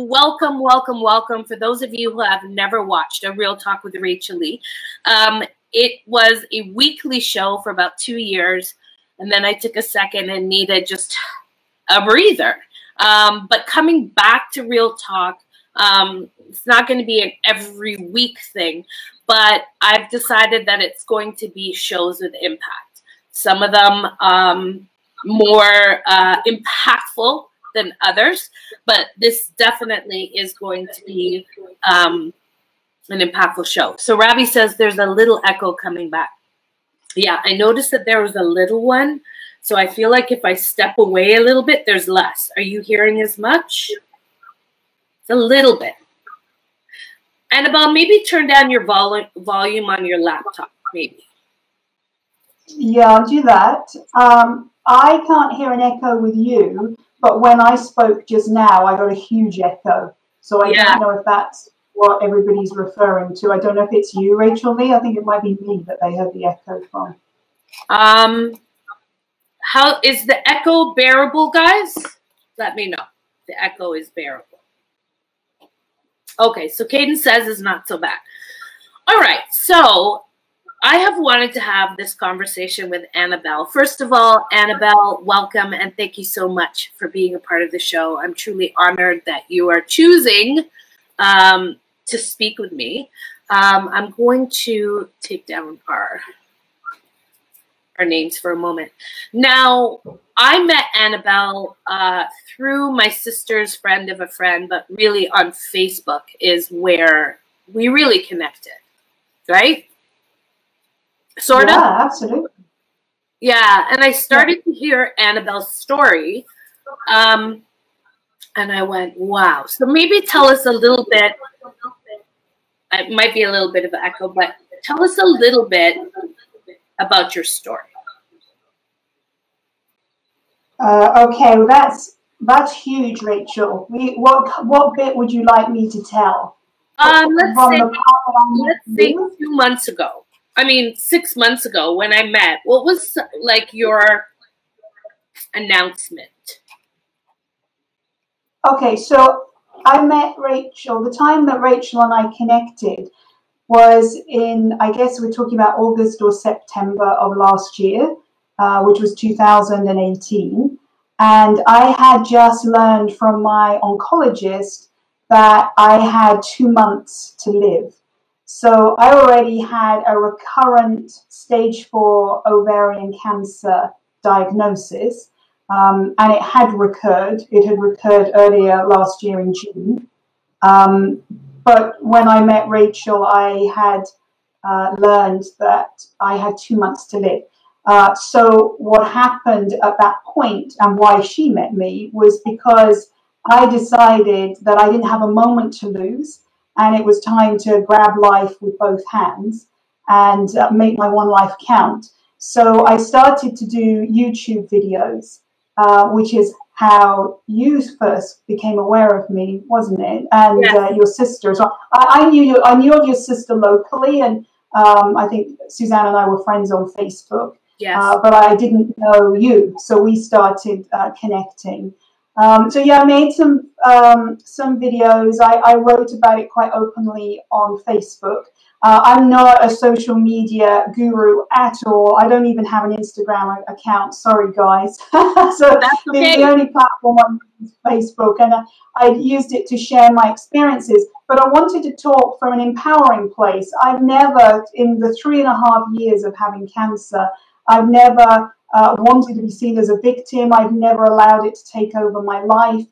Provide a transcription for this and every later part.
Welcome, welcome, welcome. For those of you who have never watched A Real Talk with Rachael-Lea, it was a weekly show for about 2 years, and then I took a second and needed just a breather. But coming back to Real Talk, it's not going to be an every week thing, but I've decided that it's going to be shows with impact. Some of them more impactful than others, but this definitely is going to be an impactful show. So Ravi says there's a little echo coming back. Yeah, I noticed that there was a little one, so I feel like if I step away a little bit, there's less. Are you hearing as much? It's a little bit. Annabel, maybe turn down your volume on your laptop, maybe. Yeah, I'll do that. I can't hear an echo with you, but when I spoke just now, I got a huge echo. So I don't know if that's what everybody's referring to. I don't know if it's you, Rachael-Lea. I think it might be me that they heard the echo from. How is the echo bearable, guys? Let me know. The echo is bearable. Okay, so Caden says it's not so bad. All right, so I have wanted to have this conversation with Annabel. First of all, Annabel, welcome, and thank you so much for being a part of the show. I'm truly honored that you are choosing to speak with me. I'm going to take down our names for a moment. Now, I met Annabel through my sister's friend of a friend, but really on Facebook is where we really connected, right? Sort of? Yeah, absolutely. Yeah, and I started to hear Annabel's story, and I went, wow. So maybe tell us a little bit, it might be a little bit of an echo, but tell us a little bit about your story. Okay, well, that's huge, Rachel. What bit would you like me to tell? Let's say 2 months ago. I mean, 6 months ago when I met. What was like your announcement? Okay, so I met Rachel. The time that Rachel and I connected was in, I guess we're talking about August or September of last year, which was 2018. And I had just learned from my oncologist that I had 2 months to live. So I already had a recurrent stage 4 ovarian cancer diagnosis, and it had recurred. It had recurred earlier last year in June. But when I met Rachel, I had learned that I had 2 months to live. So what happened at that point and why she met me was because I decided that I didn't have a moment to lose. And it was time to grab life with both hands and make my one life count. So I started to do YouTube videos, which is how you first became aware of me, wasn't it? And your sister as well. I knew of your sister locally, and I think Suzanne and I were friends on Facebook. Yes. But I didn't know you, so we started connecting. So yeah, I made some videos. I wrote about it quite openly on Facebook. I'm not a social media guru at all. I don't even have an Instagram account. Sorry, guys. So that's okay. The only platform I use is Facebook, and I used it to share my experiences. But I wanted to talk from an empowering place. I've never, in the 3.5 years of having cancer, I've never wanted to be seen as a victim. I've never allowed it to take over my life.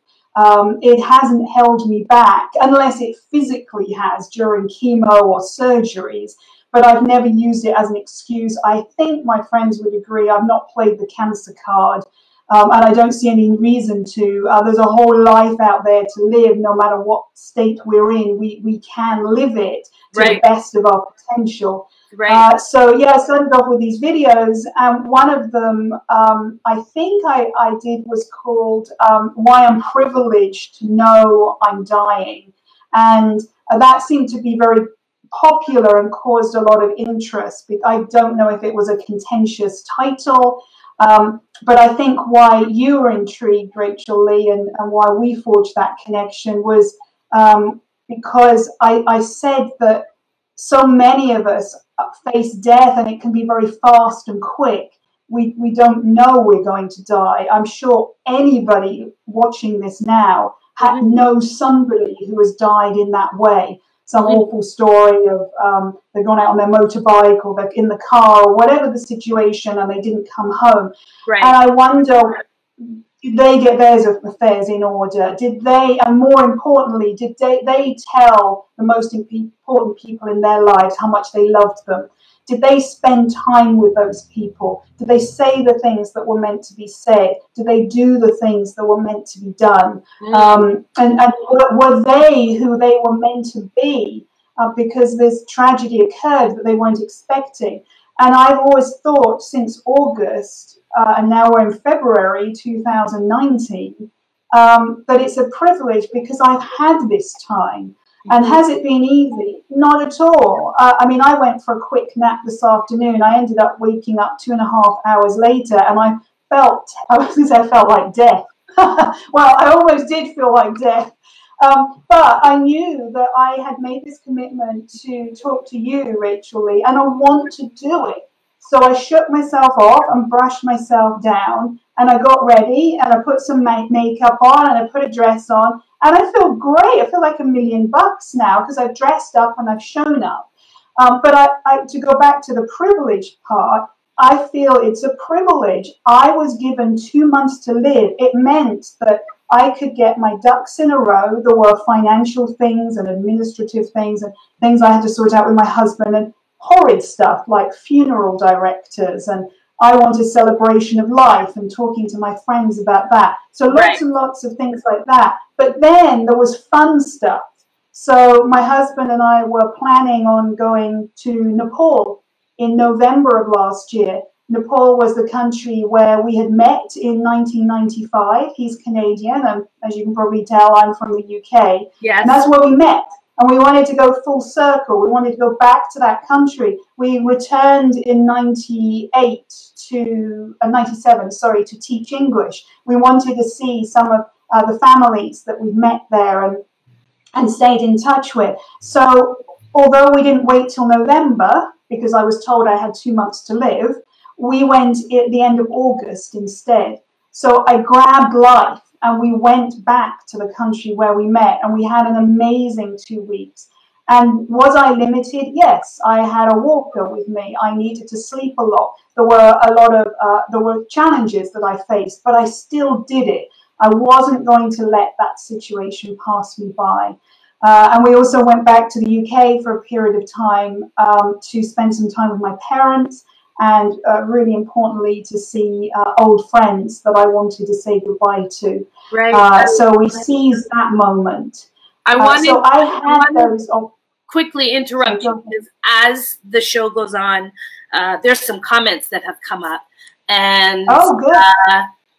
It hasn't held me back, unless it physically has during chemo or surgeries, but I've never used it as an excuse. I think my friends would agree I've not played the cancer card, and I don't see any reason to. There's a whole life out there to live, no matter what state we're in. We can live it to the best of our potential. Right. So yeah, I started off with these videos, and one of them I think I did was called Why I'm Privileged to Know I'm Dying. And that seemed to be very popular and caused a lot of interest. I don't know if it was a contentious title. But I think why you were intrigued, Rachael-Lea, and why we forged that connection was because I said that so many of us face death, and it can be very fast and quick. We don't know we're going to die. I'm sure anybody watching this now knows somebody who has died in that way. Some awful story of they've gone out on their motorbike, or they're in the car, or whatever the situation, and they didn't come home. Right. And I wonder, did they get their affairs in order? Did they, and more importantly, did they tell the most important people in their lives how much they loved them? Did they spend time with those people? Did they say the things that were meant to be said? Did they do the things that were meant to be done? And were they who they were meant to be because this tragedy occurred that they weren't expecting? And I've always thought since August, and now we're in February 2019, that it's a privilege because I've had this time. And has it been easy? Not at all. I mean, I went for a quick nap this afternoon. I ended up waking up 2.5 hours later, and I felt like death. Well, I almost did feel like death. But I knew that I had made this commitment to talk to you, Rachael-Lea, and I want to do it. So I shook myself off and brushed myself down, and I got ready, and I put some makeup on, and I put a dress on, and I feel great. I feel like $1 million now because I've dressed up and I've shown up. But to go back to the privilege part, I feel it's a privilege. I was given 2 months to live. It meant that I could get my ducks in a row. There were financial things and administrative things and things I had to sort out with my husband, and horrid stuff like funeral directors, and I wanted celebration of life and talking to my friends about that. So lots and lots of things like that. But then there was fun stuff. So my husband and I were planning on going to Nepal in November of last year. Nepal was the country where we had met in 1995. He's Canadian, and as you can probably tell, I'm from the UK. Yes. And that's where we met. And we wanted to go full circle. We wanted to go back to that country. We returned in 97, to teach English. We wanted to see some of the families that we'd met there and stayed in touch with. So although we didn't wait till November, because I was told I had 2 months to live, we went at the end of August instead. So I grabbed life, and we went back to the country where we met, and we had an amazing 2 weeks. And was I limited? Yes, I had a walker with me. I needed to sleep a lot. There were challenges that I faced, but I still did it. I wasn't going to let that situation pass me by. And we also went back to the UK for a period of time to spend some time with my parents, and really importantly, to see old friends that I wanted to say goodbye to. Right. So we seized that moment. I wanted to quickly interrupt you, because as the show goes on, there's some comments that have come up. And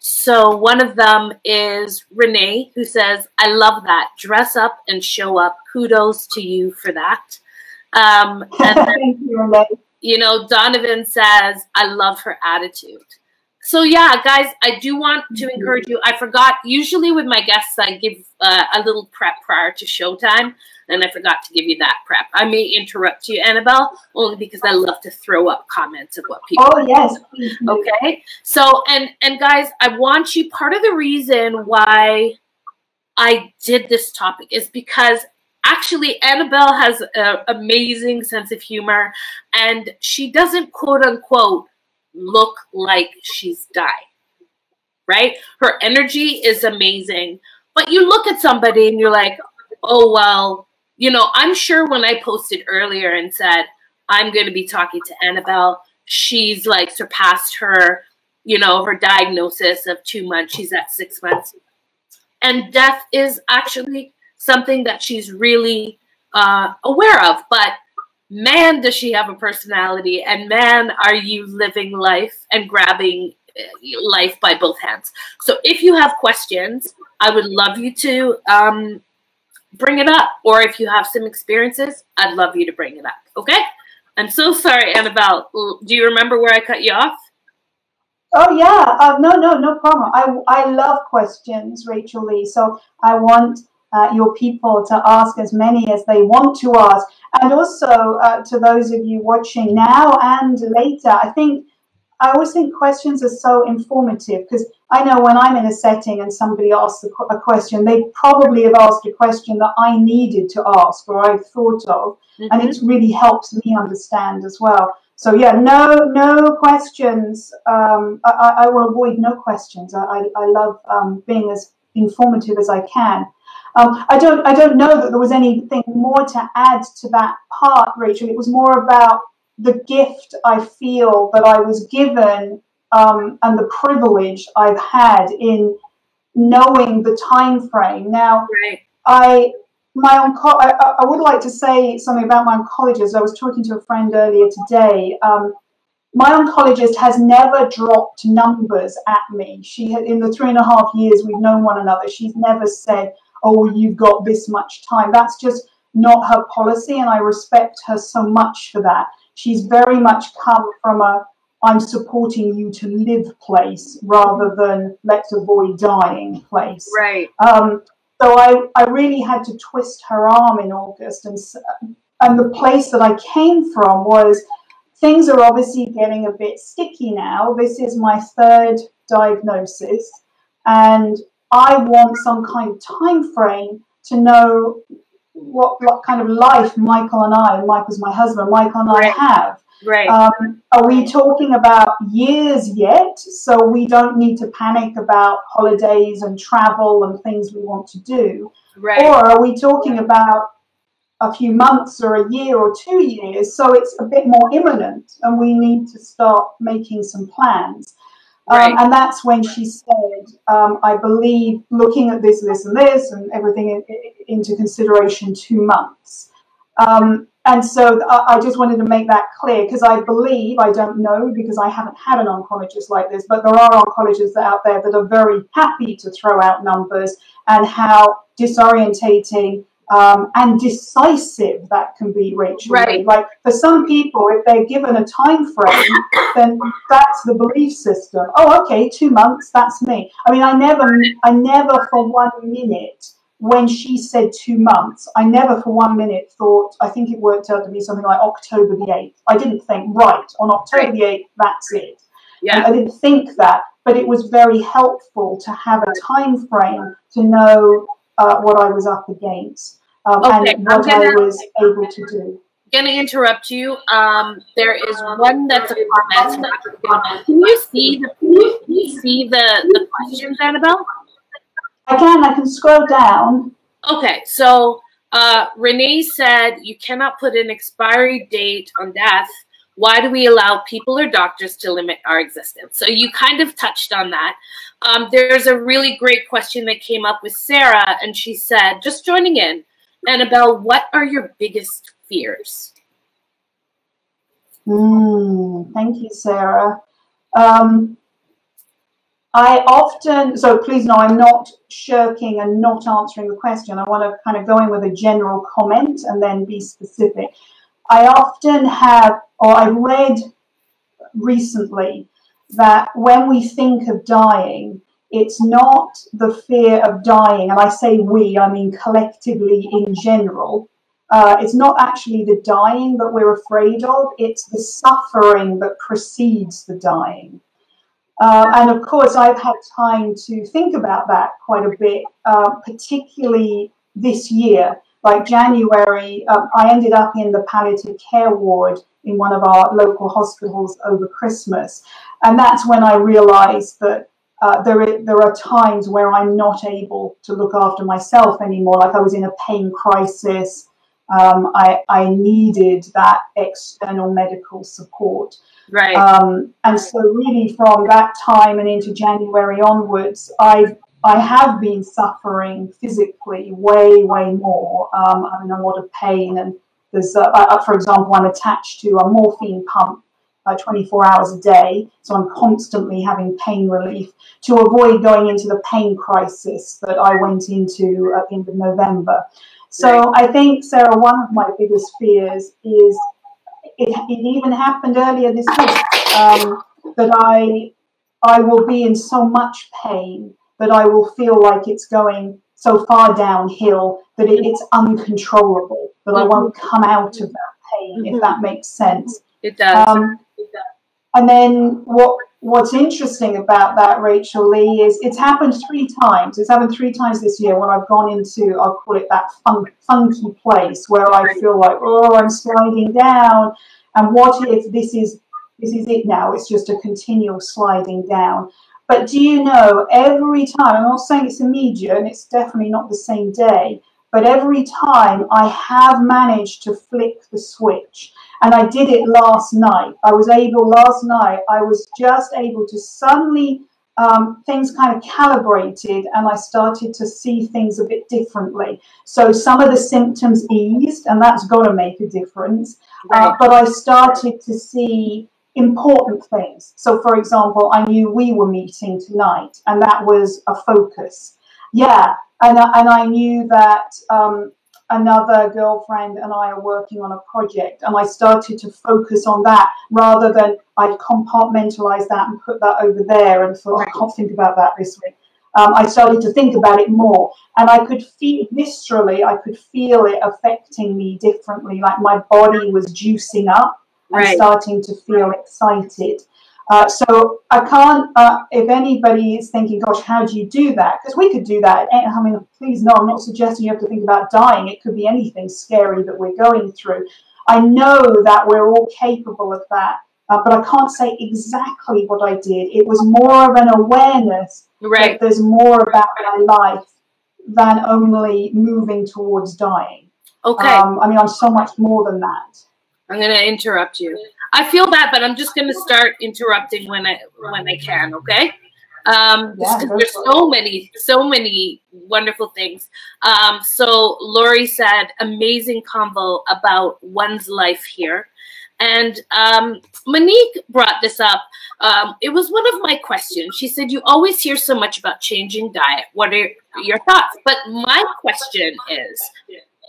so one of them is Renee, who says, I love that. Dress up and show up. Kudos to you for that. And then, thank you, Renee. You know, Donovan says, I love her attitude. So yeah, guys, I do want to encourage you. I forgot, usually with my guests, I give a little prep prior to showtime, and I forgot to give you that prep. I may interrupt you, Annabelle, only because I love to throw up comments of what people Oh, yes. Okay. So, and guys, I want you, part of the reason why I did this topic is because actually, Annabelle has an amazing sense of humor, and she doesn't, quote unquote, look like she's dying, right? Her energy is amazing, but you look at somebody and you're like, oh, well, you know, I'm sure when I posted earlier and said, I'm going to be talking to Annabelle, she's like surpassed her, you know, her diagnosis of 2 months. She's at 6 months. And death is actually something that she's really aware of, but man, does she have a personality, and man, are you living life and grabbing life by both hands. So if you have questions, I would love you to bring it up, or if you have some experiences, I'd love you to bring it up, okay? I'm so sorry, Annabelle. Do you remember where I cut you off? Oh yeah, no problem. I love questions, Rachael-Lea. So I want your people to ask as many as they want to ask, and also to those of you watching now and later. I always think questions are so informative, because I know when I'm in a setting and somebody asks a question, they probably have asked a question that I needed to ask or I've thought of, and it really helps me understand as well. So yeah, no questions. I will avoid no questions. I love being as informative as I can. I don't know that there was anything more to add to that part, Rachel. It was more about the gift I feel that I was given, and the privilege I've had in knowing the time frame. Now, Right. I would like to say something about my oncologist. I was talking to a friend earlier today. My oncologist has never dropped numbers at me. She had, in the 3.5 years we've known one another, she's never said, "Oh, you've got this much time." That's just not her policy, and I respect her so much for that. She's very much come from a "I'm supporting you to live" place, rather than "let's avoid dying" place. Right. So I really had to twist her arm in August, and the place that I came from was, things are obviously getting a bit sticky now. This is my 3rd diagnosis, and I want some kind of time frame to know what kind of life Michael's my husband, Michael and I have. Right. Are we talking about years yet? So we don't need to panic about holidays and travel and things we want to do. Right. Or are we talking about a few months or a year or 2 years? So it's a bit more imminent, and we need to start making some plans. Right. And that's when she said, I believe, looking at this and everything into consideration, 2 months. And so I just wanted to make that clear, because I believe, I don't know because I haven't had an oncologist like this, but there are oncologists out there that are very happy to throw out numbers, and how disorientating and decisive that can be, Rachel. Right. Like, for some people, if they're given a time frame, then that's the belief system. Oh, okay, 2 months, that's me. I mean, I never for 1 minute, when she said 2 months, I never for 1 minute thought, I think it worked out to be something like October the 8th. I didn't think, right, on October the 8th, that's it. Yeah. I didn't think that, but it was very helpful to have a time frame to know what I was up against, Okay, and what I was able to do. I'm gonna interrupt you. There is one that's a comment. Can you see the questions, Annabelle? I can scroll down. Okay, so Renee said you cannot put an expiry date on death. Why do we allow people or doctors to limit our existence? So you kind of touched on that. There's a really great question that came up with Sarah, and she said, just joining in, Annabelle, what are your biggest fears? Thank you, Sarah. I often, so please know I'm not shirking and not answering the question. I want to kind of go in with a general comment and then be specific. I often have, or I've read recently, that when we think of dying, it's not the fear of dying, and I say we, I mean collectively in general. It's not actually the dying that we're afraid of, it's the suffering that precedes the dying. And of course, I've had time to think about that quite a bit, particularly this year. Like January, I ended up in the palliative care ward in one of our local hospitals over Christmas. And that's when I realized that there are times where I'm not able to look after myself anymore. Like I was in a pain crisis. I needed that external medical support. Right. And so really from that time and into January onwards, I have been suffering physically way more. I'm in a lot of pain, and there's, for example, I'm attached to a morphine pump 24 hours a day, so I'm constantly having pain relief to avoid going into the pain crisis that I went into at the end of November. So I think, Sarah, one of my biggest fears is, it even happened earlier this week, that I will be in so much pain that I will feel like it's going so far downhill that it's uncontrollable, that I won't come out of that pain, if that makes sense. It does. And then what's interesting about that, Rachael-Lea, is it's happened 3 times. It's happened 3 times this year when I've gone into, I'll call it that funky place where I feel like, oh, I'm sliding down. And what if this is it now? It's just a continual sliding down. But do you know, every time, I'm not saying it's immediate, and it's definitely not the same day, but every time I have managed to flick the switch. And I did it last night. I was just able to suddenly, things kind of calibrated, and I started to see things a bit differently. So some of the symptoms eased, and that's got to make a difference. But I started to see important things. So, for example, I knew we were meeting tonight, and that was a focus. Yeah, and I knew that another girlfriend and I are working on a project, and I started to focus on that rather than I'd compartmentalize that and put that over there and thought, I can't think about that this week. I started to think about it more, and I could feel viscerally, I could feel it affecting me differently, like my body was juicing up and starting to feel excited. So I can't, if anybody is thinking, gosh, how do you do that? Because we could do that. I mean, please, no, I'm not suggesting you have to think about dying. It could be anything scary that we're going through. I know that we're all capable of that, but I can't say exactly what I did. It was more of an awareness that there's more about my life than only moving towards dying. Okay. I mean, I'm so much more than that. I'm going to interrupt you. I feel that, but I'm just going to start interrupting when I can, okay? Just because there's so many wonderful things. So Lori said, amazing convo about one's life here. And Monique brought this up. It was one of my questions. She said, you always hear so much about changing diet. What are your thoughts? But my question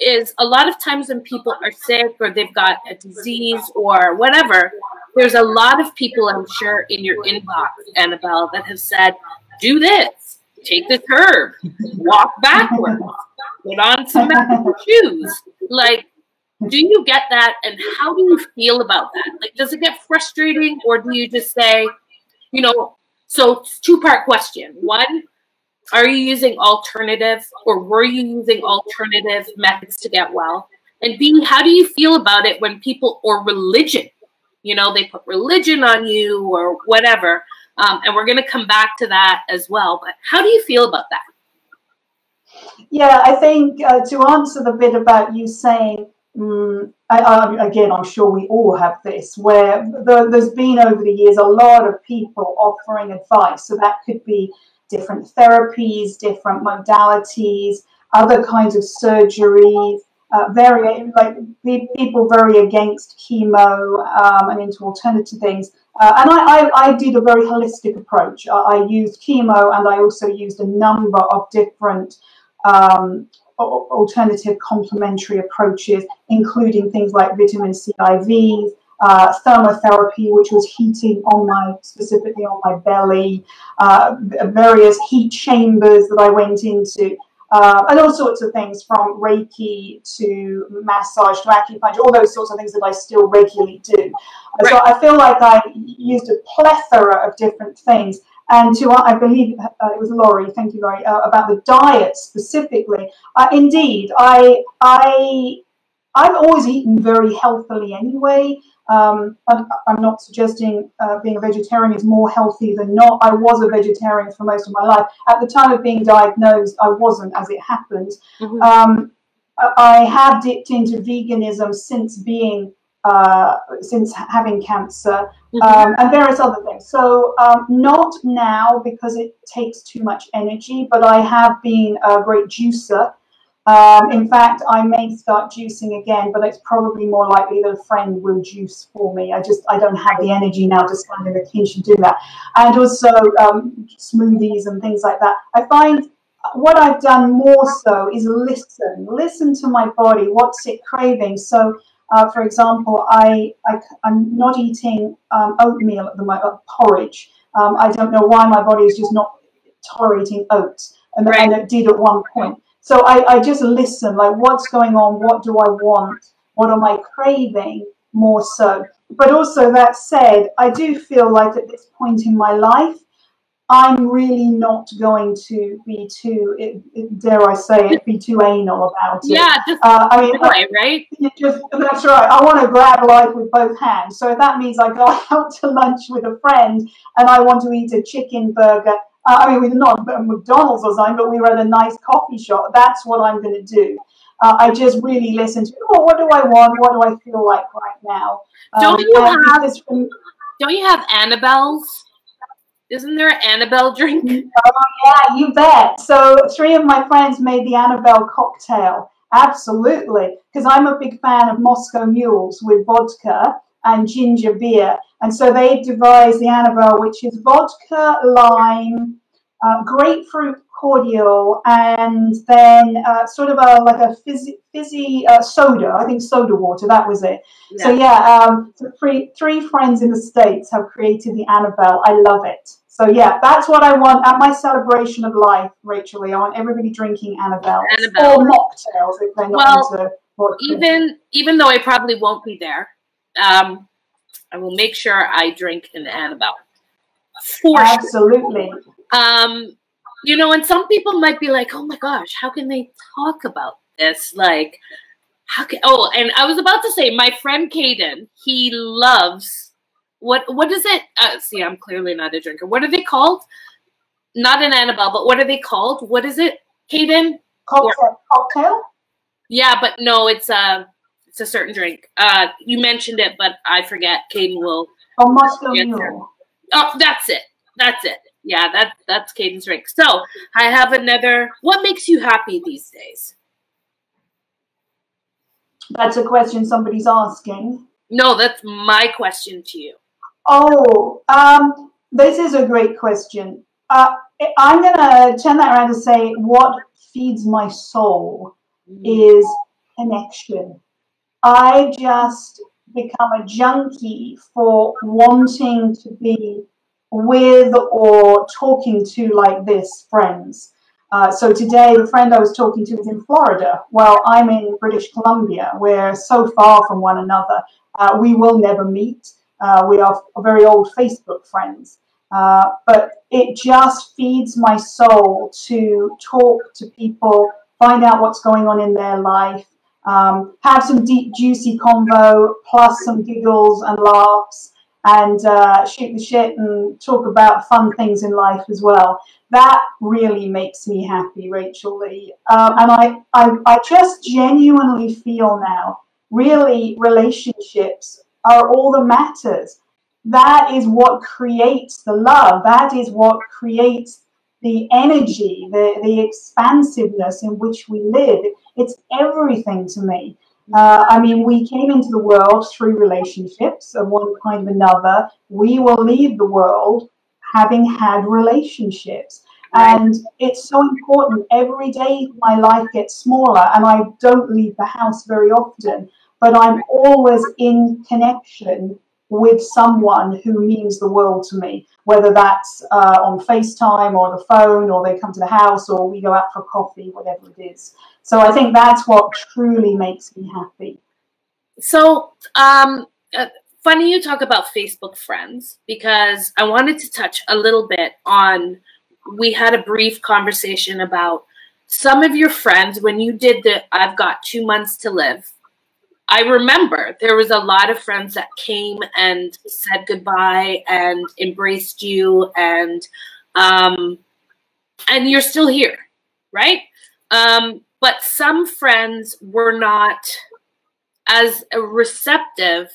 is a lot of times when people are sick or they've got a disease or whatever, there's a lot of people, I'm sure, in your inbox, Annabel, that have said, do this, take this herb, walk backwards, put on some magical shoes. Like, do you get that? And how do you feel about that? Like, does it get frustrating, or do you just say, you know, so 2-part question. 1, are you using alternative, or were you using alternative methods to get well? And B, how do you feel about it when people, or religion, you know, they put religion on you or whatever. And we're going to come back to that as well. But how do you feel about that? Yeah, I think to answer the bit about you saying, again, I'm sure we all have this, where there's been over the years a lot of people offering advice. So that could be different therapies, different modalities, other kinds of surgeries, people very against chemo and into alternative things. And I did a very holistic approach. I used chemo, and I also used a number of different alternative complementary approaches, including things like vitamin C IVs, thermotherapy, which was heating specifically on my belly, various heat chambers that I went into, and all sorts of things, from Reiki to massage to acupuncture, all those sorts of things that I still regularly do. So I feel like I used a plethora of different things. And I believe it was Laurie, thank you, Laurie, about the diet specifically. Indeed, I've always eaten very healthily anyway. I'm not suggesting being a vegetarian is more healthy than not. I was a vegetarian for most of my life. At the time of being diagnosed, I wasn't, as it happens. Mm-hmm. I have dipped into veganism since having cancer, and various other things. So not now, because it takes too much energy, but I have been a great juicer. In fact, I may start juicing again, but it's probably more likely that a friend will juice for me. I don't have the energy now to stand in the kitchen and do that. And also smoothies and things like that. I find what I've done more so is listen to my body. What's it craving? So, for example, I'm not eating oatmeal at the moment, porridge. I don't know why my body is just not tolerating oats, and it did at one point. So I just listen, like, what's going on? What do I want? What am I craving more so? But also, that said, I do feel like at this point in my life, I'm really not going to be too, dare I say it, be too anal about it. Yeah, just I mean, right? That's right. I want to grab life with both hands. So if that means I go out to lunch with a friend and I want to eat a chicken burger, I mean, we're not at McDonald's or something, but we were at a nice coffee shop, that's what I'm going to do. I just really listen to, what do I want? What do I feel like right now? Don't you have Annabel's? Isn't there an Annabel drink? Oh, yeah, you bet. So 3 of my friends made the Annabel cocktail. Absolutely. Because I'm a big fan of Moscow Mules with vodka and ginger beer. And so they devised the Annabel, which is vodka, lime, grapefruit cordial, and then sort of like a fizzy soda. I think soda water, that was it. Yeah. So yeah, so three friends in the States have created the Annabel. I love it. So yeah, that's what I want at my celebration of life, Rachael-Lea. I want everybody drinking Annabel. Or mocktails if they're not into vodka. Even though I probably won't be there, I will make sure I drink an Annabel. Absolutely. You know, and some people might be like, oh my gosh, how can they talk about this? Like, how can, oh, and I was about to say, my friend Caden, he loves, what is it? See, I'm clearly not a drinker. What are they called? Not an Annabelle, but what are they called? What is it, Caden? Cocktail? Yeah, but no, it's a certain drink. You mentioned it, but I forget. Caden will. Oh, Moscow Mule. Oh, that's it. That's it. Yeah, that's Caden's drink. So I have another. What makes you happy these days? That's a question somebody's asking. No, that's my question to you. Oh, this is a great question. I'm going to turn that around and say what feeds my soul is connection. I just become a junkie for wanting to be with or talking to, like this, friends. So today, the friend I was talking to is in Florida. Well, I'm in British Columbia. We're so far from one another. We will never meet. We are very old Facebook friends. But it just feeds my soul to talk to people, find out what's going on in their life, have some deep, juicy convo, plus some giggles and laughs, and shoot the shit and talk about fun things in life as well. That really makes me happy, Rachael-Lea. And I just genuinely feel now, really, relationships are all that matters. That is what creates the love. That is what creates the energy, the expansiveness in which we live. It's everything to me. I mean, we came into the world through relationships of one kind or another. We will leave the world having had relationships. And it's so important. Every day my life gets smaller, and I don't leave the house very often, but I'm always in connection with someone who means the world to me, whether that's on FaceTime or the phone, or they come to the house, or we go out for coffee, whatever it is. So I think that's what truly makes me happy. So funny you talk about Facebook friends, because I wanted to touch a little bit on, we had a brief conversation about some of your friends when you did the I've Got 2 months to live. I remember there was a lot of friends that came and said goodbye and embraced you, and you're still here, right? But some friends were not as receptive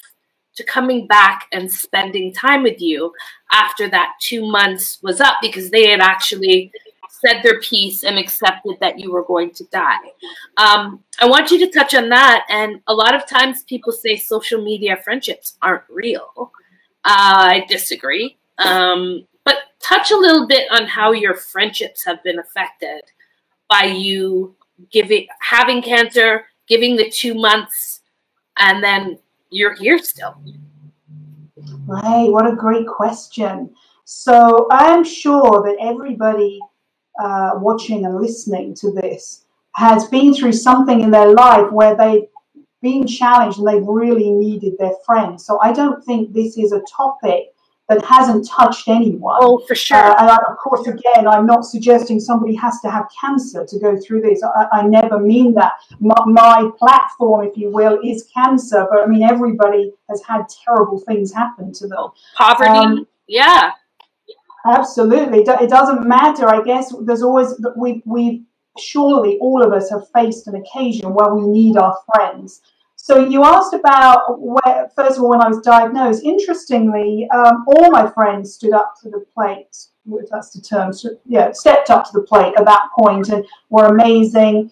to coming back and spending time with you after that 2 months was up, because they had actually said their piece and accepted that you were going to die. I want you to touch on that. And a lot of times people say social media friendships aren't real. I disagree. But touch a little bit on how your friendships have been affected by you having cancer, giving the 2 months, and then you're here still. Right. What a great question. So I'm sure that everybody watching and listening to this has been through something in their life where they've been challenged and they've really needed their friends. So I don't think this is a topic that hasn't touched anyone. Oh, for sure. And of course, again, I'm not suggesting somebody has to have cancer to go through this. I never mean that. My platform, if you will, is cancer. But I mean, everybody has had terrible things happen to them. Poverty, yeah. Absolutely. It doesn't matter. I guess there's always, we surely all of us have faced an occasion where we need our friends. So you asked about where, first of all, when I was diagnosed. Interestingly, all my friends stood up to the plate, if that's the term. So, yeah, stepped up to the plate at that point and were amazing.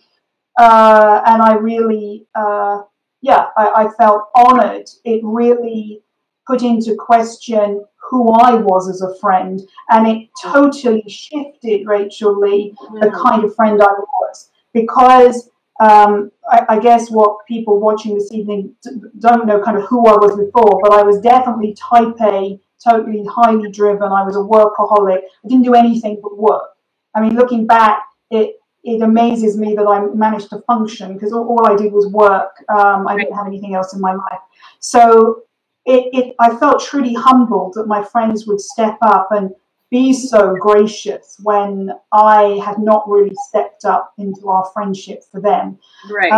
And I really, I felt honored. It really put into question who I was as a friend, and it totally shifted, Rachael-Lea, the kind of friend I was, because I guess what people watching this evening don't know kind of who I was before, but I was definitely type A, totally highly driven. I was a workaholic. I didn't do anything but work. I mean, looking back, it amazes me that I managed to function, because all I did was work. I didn't have anything else in my life. So I felt truly humbled that my friends would step up and be so gracious when I had not really stepped up into our friendship for them. Right.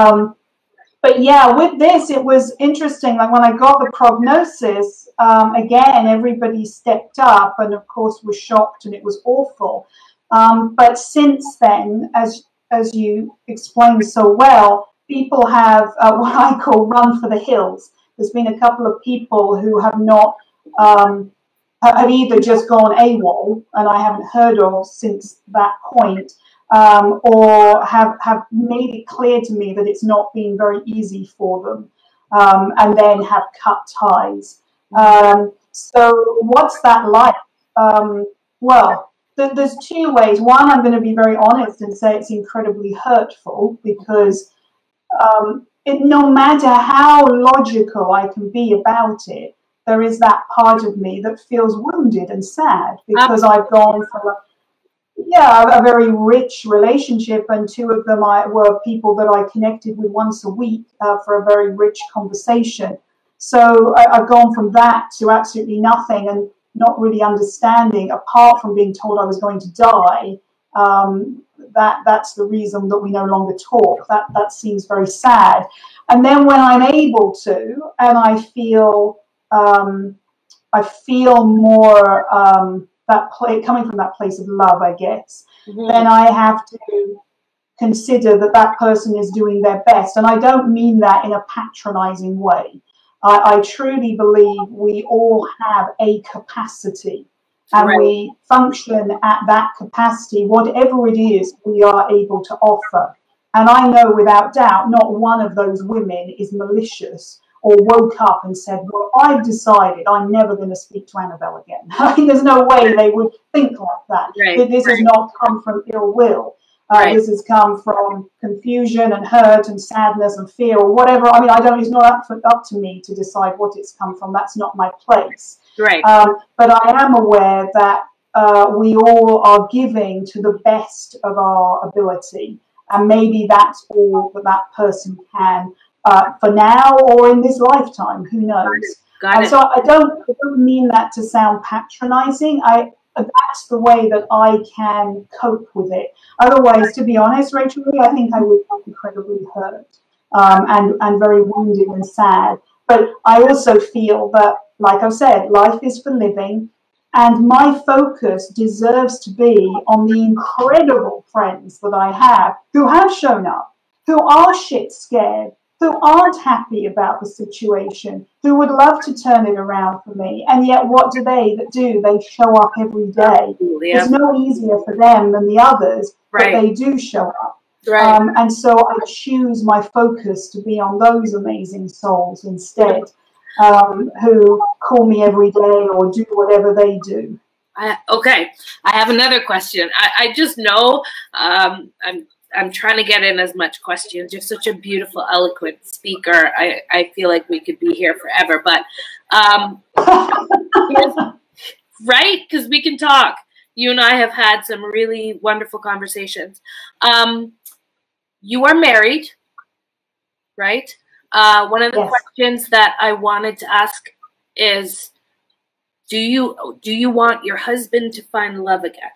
But yeah, with this, it was interesting. Like when I got the prognosis, again, everybody stepped up and of course was shocked, and it was awful. But since then, as you explained so well, people have what I call run for the hills. There's been a couple of people who have not, have either just gone AWOL, and I haven't heard of since that point, or have made it clear to me that it's not been very easy for them, and then have cut ties. So what's that like? Well, there's two ways. One, I'm going to be very honest and say it's incredibly hurtful, because no matter how logical I can be about it, there is that part of me that feels wounded and sad, because I've gone from a very rich relationship, and two of them were people that I connected with once a week for a very rich conversation. So I've gone from that to absolutely nothing, and not really understanding, apart from being told I was going to die, that's the reason that we no longer talk. That seems very sad. And then when I'm able to, and I feel more coming from that place of love, I guess, then I have to consider that person is doing their best. And I don't mean that in a patronizing way. I truly believe we all have a capacity, and we function at that capacity, whatever it is we are able to offer. And I know without doubt, not one of those women is malicious or woke up and said, well, I've decided I'm never going to speak to Annabel again. I mean, there's no way they would think like that. This has not come from ill will. This has come from confusion and hurt and sadness and fear, or whatever. I mean, it's not up to me to decide what it's come from. That's not my place. Right. But I am aware that we all are giving to the best of our ability. And maybe that's all that person can for now or in this lifetime. Who knows? Got it. So I don't mean that to sound patronizing. That's the way that I can cope with it. Otherwise, to be honest, Rachael-Lea, I think I would be incredibly hurt and very wounded and sad. But I also feel that, like I've said, life is for living, and my focus deserves to be on the incredible friends that I have who have shown up, who are shit scared, who aren't happy about the situation, who would love to turn it around for me. And yet what do? They show up every day. Yeah. It's no easier for them than the others, but they do show up. Right. And so I choose my focus to be on those amazing souls instead, who call me every day or do whatever they do. Okay. I have another question. I just know I'm trying to get in as much questions. You're such a beautiful, eloquent speaker. I feel like we could be here forever. But right? Because we can talk. You and I have had some really wonderful conversations. You are married, right? One of the Yes. questions that I wanted to ask is, do you want your husband to find love again?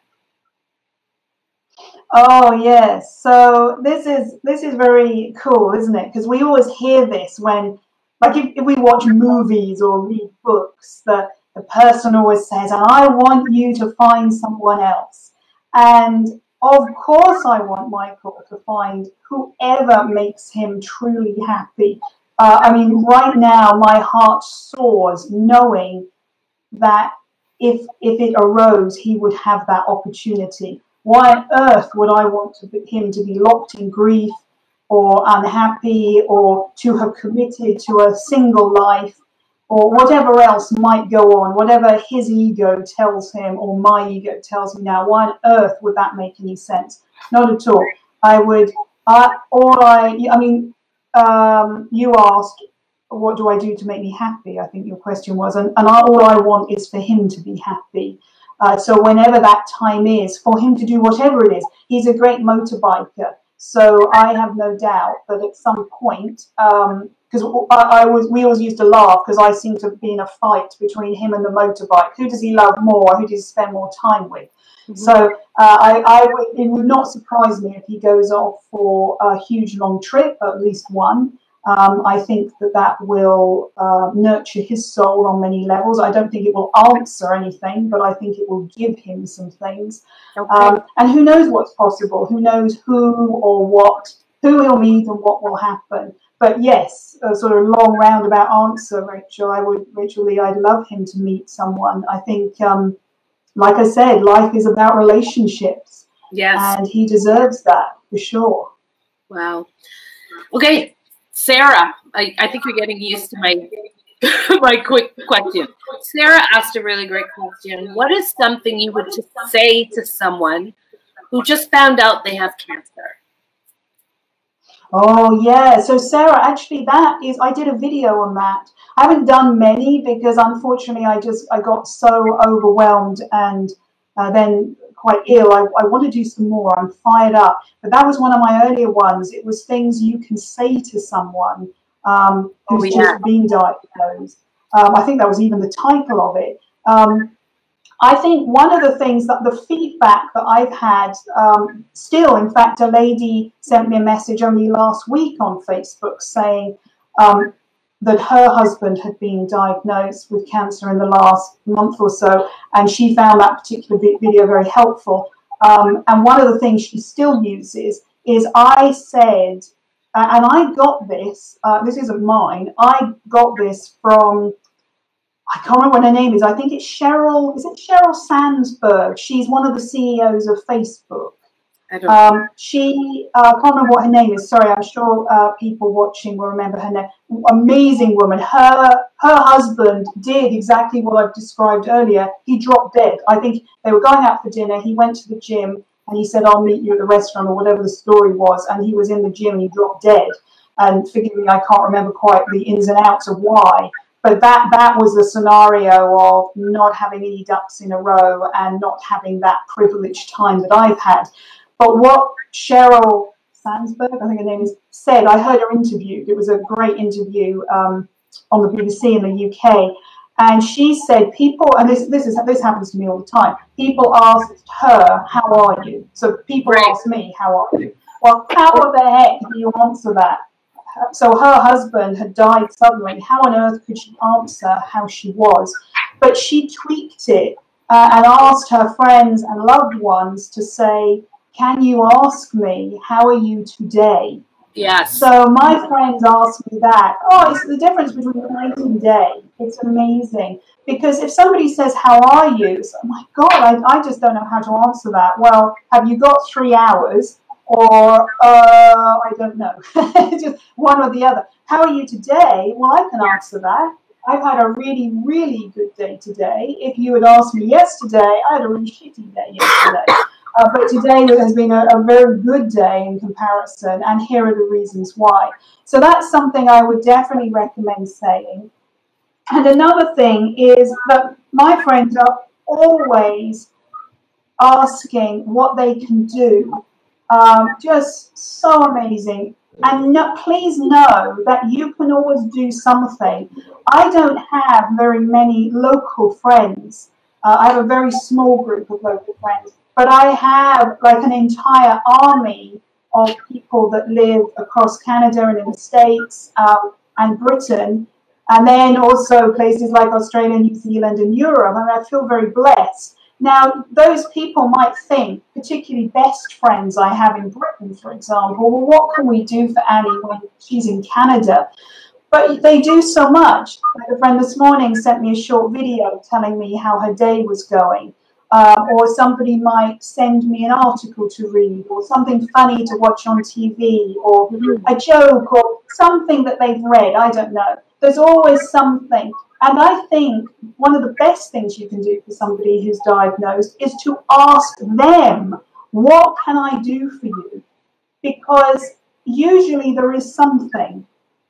Oh yes. So this is very cool, isn't it? Because we always hear this when, like, if we watch movies or read books, the person always says, "I want you to find someone else." And of course, I want Michael to find whoever makes him truly happy. I mean, right now my heart soars knowing that if it arose, he would have that opportunity. Why on earth would I want him to be locked in grief or unhappy or to have committed to a single life or whatever else might go on, whatever his ego tells him or my ego tells me now? Why on earth would that make any sense? Not at all. You asked, what do I do to make me happy? I think your question was, and all I want is for him to be happy. So whenever that time is, for him to do whatever it is, he's a great motorbiker. So I have no doubt that at some point, because we always used to laugh because I seem to be in a fight between him and the motorbike. Who does he love more? Who does he spend more time with? Mm-hmm. So it would not surprise me if he goes off for a huge long trip, at least one. I think that will nurture his soul on many levels. I don't think it will answer anything, but I think it will give him some things. Okay. And who knows what's possible? Who knows who or what, who he'll meet and what will happen. But yes, a sort of long roundabout answer, Rachael-Lea, I'd love him to meet someone. I think, like I said, life is about relationships. Yes. And he deserves that, for sure. Wow. Okay. Sarah, I think you're getting used to my my quick question. Sarah asked a really great question. What is something you would just say to someone who just found out they have cancer? Oh, yeah. So, Sarah, actually, I did a video on that. I haven't done many because, unfortunately, I got so overwhelmed and then quite ill. I want to do some more. I'm fired up. But that was one of my earlier ones. It was things you can say to someone who's just been diagnosed. I think that was even the title of it. I think one of the things that the feedback that I've had still, in fact, a lady sent me a message only last week on Facebook saying that her husband had been diagnosed with cancer in the last month or so, and she found that particular video very helpful. And one of the things she still uses is I said, and I got this, this isn't mine, I got this from, I can't remember what her name is. I think it's Sheryl. Is it Sheryl Sandberg? She's one of the CEOs of Facebook. I don't know. I can't remember what her name is. Sorry, I'm sure people watching will remember her name. Amazing woman. Her husband did exactly what I've described earlier. He dropped dead. I think they were going out for dinner. He went to the gym and he said, "I'll meet you at the restaurant," or whatever the story was. And he was in the gym and he dropped dead. And forgive me, I can't remember quite the ins and outs of why. But that was the scenario of not having any ducks in a row and not having that privileged time that I've had. But what Sheryl Sandberg, I think her name is, said, I heard her interviewed. It was a great interview on the BBC in the UK. And she said people, and this happens to me all the time, people asked her, "How are you?" So people ask me, "How are you?" Well, how the heck do you answer that? So her husband had died suddenly. How on earth could she answer how she was? But she tweaked it and asked her friends and loved ones to say, "Can you ask me, how are you today?" Yes. So my friends asked me that. Oh, it's the difference between night and day. It's amazing. Because if somebody says, "How are you?" So, oh my God, I just don't know how to answer that. Well, have you got 3 hours? Or, I don't know, just one or the other. How are you today? Well, I can answer that. I've had a really, really good day today. If you had asked me yesterday, I had a really shitty day yesterday. But today has been a very good day in comparison, and here are the reasons why. So that's something I would definitely recommend saying. And another thing is that my friends are always asking what they can do. Just so amazing. And no, please know that you can always do something. I don't have very many local friends. I have a very small group of local friends, but I have like an entire army of people that live across Canada and in the States and Britain, and then also places like Australia, New Zealand, and Europe. And I feel very blessed. Now, those people might think, particularly best friends I have in Britain, for example, well, what can we do for Annie when she's in Canada? But they do so much. Like a friend this morning sent me a short video telling me how her day was going. Or somebody might send me an article to read, or something funny to watch on TV, or a joke, or something that they've read. I don't know. There's always something. And I think one of the best things you can do for somebody who's diagnosed is to ask them, what can I do for you? Because usually there is something.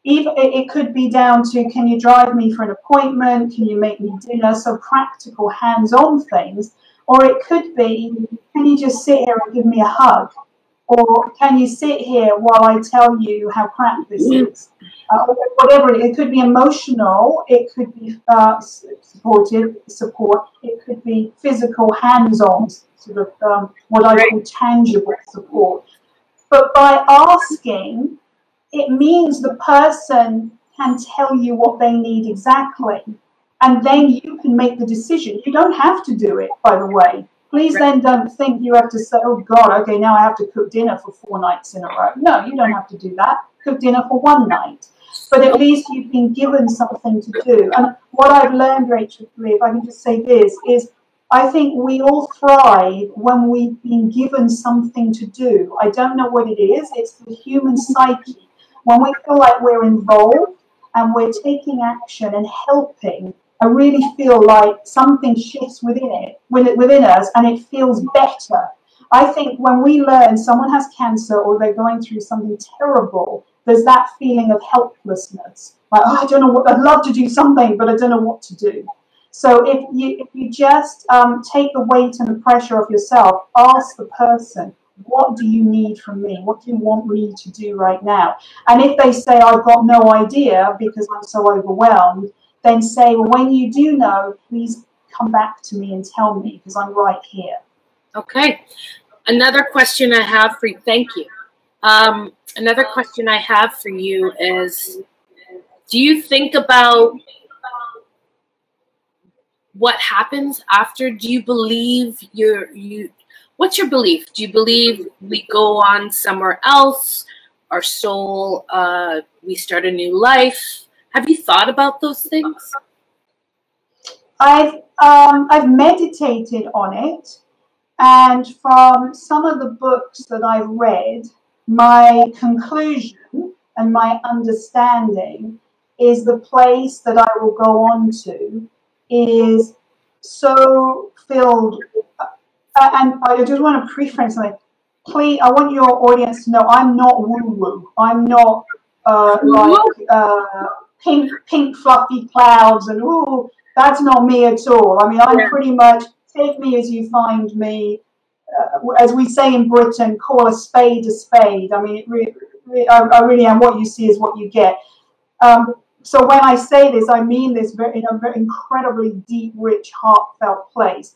Even it could be down to, can you drive me for an appointment? Can you make me dinner? So practical, hands-on things. Or it could be, can you just sit here and give me a hug? Or can you sit here while I tell you how crap this is? Whatever it could be emotional, it could be supportive support, it could be physical, hands-on, sort of what I call tangible support. But by asking, it means the person can tell you what they need exactly, and then you can make the decision. You don't have to do it, by the way. Please then don't think you have to say, oh God, okay, now I have to cook dinner for 4 nights in a row. No, you don't have to do that. Cook dinner for 1 night. But at least you've been given something to do. And what I've learned, Rachael-Lea, if I can just say this, is I think we all thrive when we've been given something to do. I don't know what it is. It's the human psyche. When we feel like we're involved and we're taking action and helping, I really feel like something shifts within us, and it feels better. I think when we learn someone has cancer or they're going through something terrible, there's that feeling of helplessness. Like, oh, I don't know what, I'd love to do something, but I don't know what to do. So if you just take the weight and the pressure off yourself, ask the person, what do you need from me? What do you want me to do right now? And if they say, I've got no idea because I'm so overwhelmed, then say, well, when you do know, please come back to me and tell me, because I'm right here. Okay. Another question I have for you. Thank you. Another question I have for you is, do you think about what happens after? Do you believe what's your belief? Do you believe we go on somewhere else? Our soul, we start a new life? Have you thought about those things? I've meditated on it, and from some of the books that I've read, my conclusion and my understanding is the place that I will go on to is so filled. And I just want to preface something. Please, I want your audience to know I'm not woo-woo. I'm not pink fluffy clouds and ooh, that's not me at all. I mean, I'm pretty much take me as you find me. As we say in Britain, call a spade a spade. I mean, I really am. What you see is what you get. So when I say this, I mean this in a very incredibly deep, rich, heartfelt place.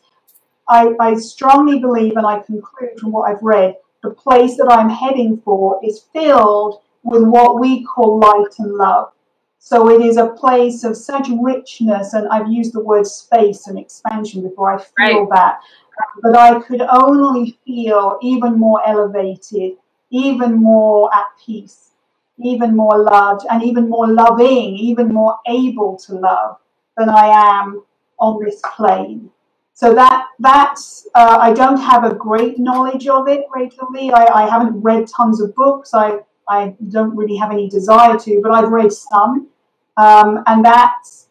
I strongly believe, and I conclude from what I've read, the place that I'm heading for is filled with what we call light and love. So it is a place of such richness, and I've used the word space and expansion before. I feel that. But I could only feel even more elevated, even more at peace, even more loved, and even more loving, even more able to love than I am on this plane. So that's I don't have a great knowledge of it, Rachael-Lea. I haven't read tons of books. I don't really have any desire to, but I've read some. And that's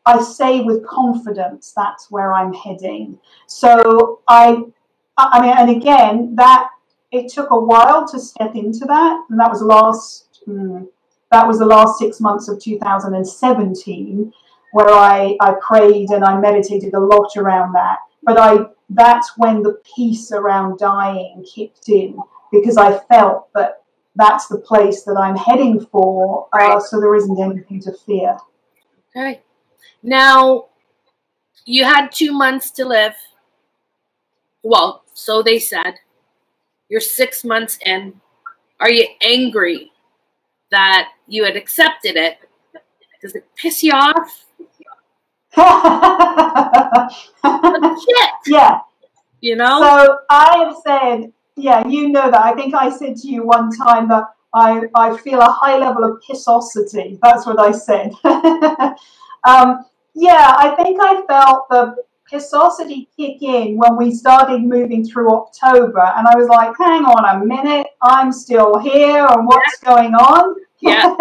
I say with confidence that's where I'm heading. So I mean, and again, that it took a while to step into that, and that was the last 6 months of 2017. where I prayed and I meditated a lot around that. But that's when the peace around dying kicked in, because I felt that that's the place that I'm heading for, so there isn't anything to fear. Okay. Now, you had 2 months to live. Well, so they said. You're 6 months in. Are you angry that you had accepted it? Does it piss you off? Shit. Yeah. You know? So I have said, yeah, you know that. I think I said to you one time that I feel a high level of pissosity. That's what I said. Yeah, I think I felt the pissosity kick in when we started moving through October. And I was like, hang on a minute, I'm still here, and what's going on? Yeah.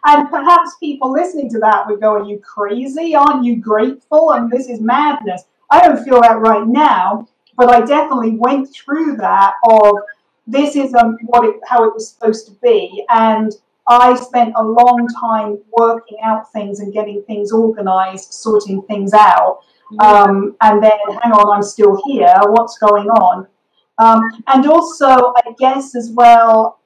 And perhaps people listening to that would go, are you crazy? Aren't you grateful? And this is madness. I don't feel that right now, but I definitely went through that of this is how it was supposed to be. And I spent a long time working out things and getting things organized, sorting things out. And then, hang on, I'm still here. What's going on? And also, I guess as well,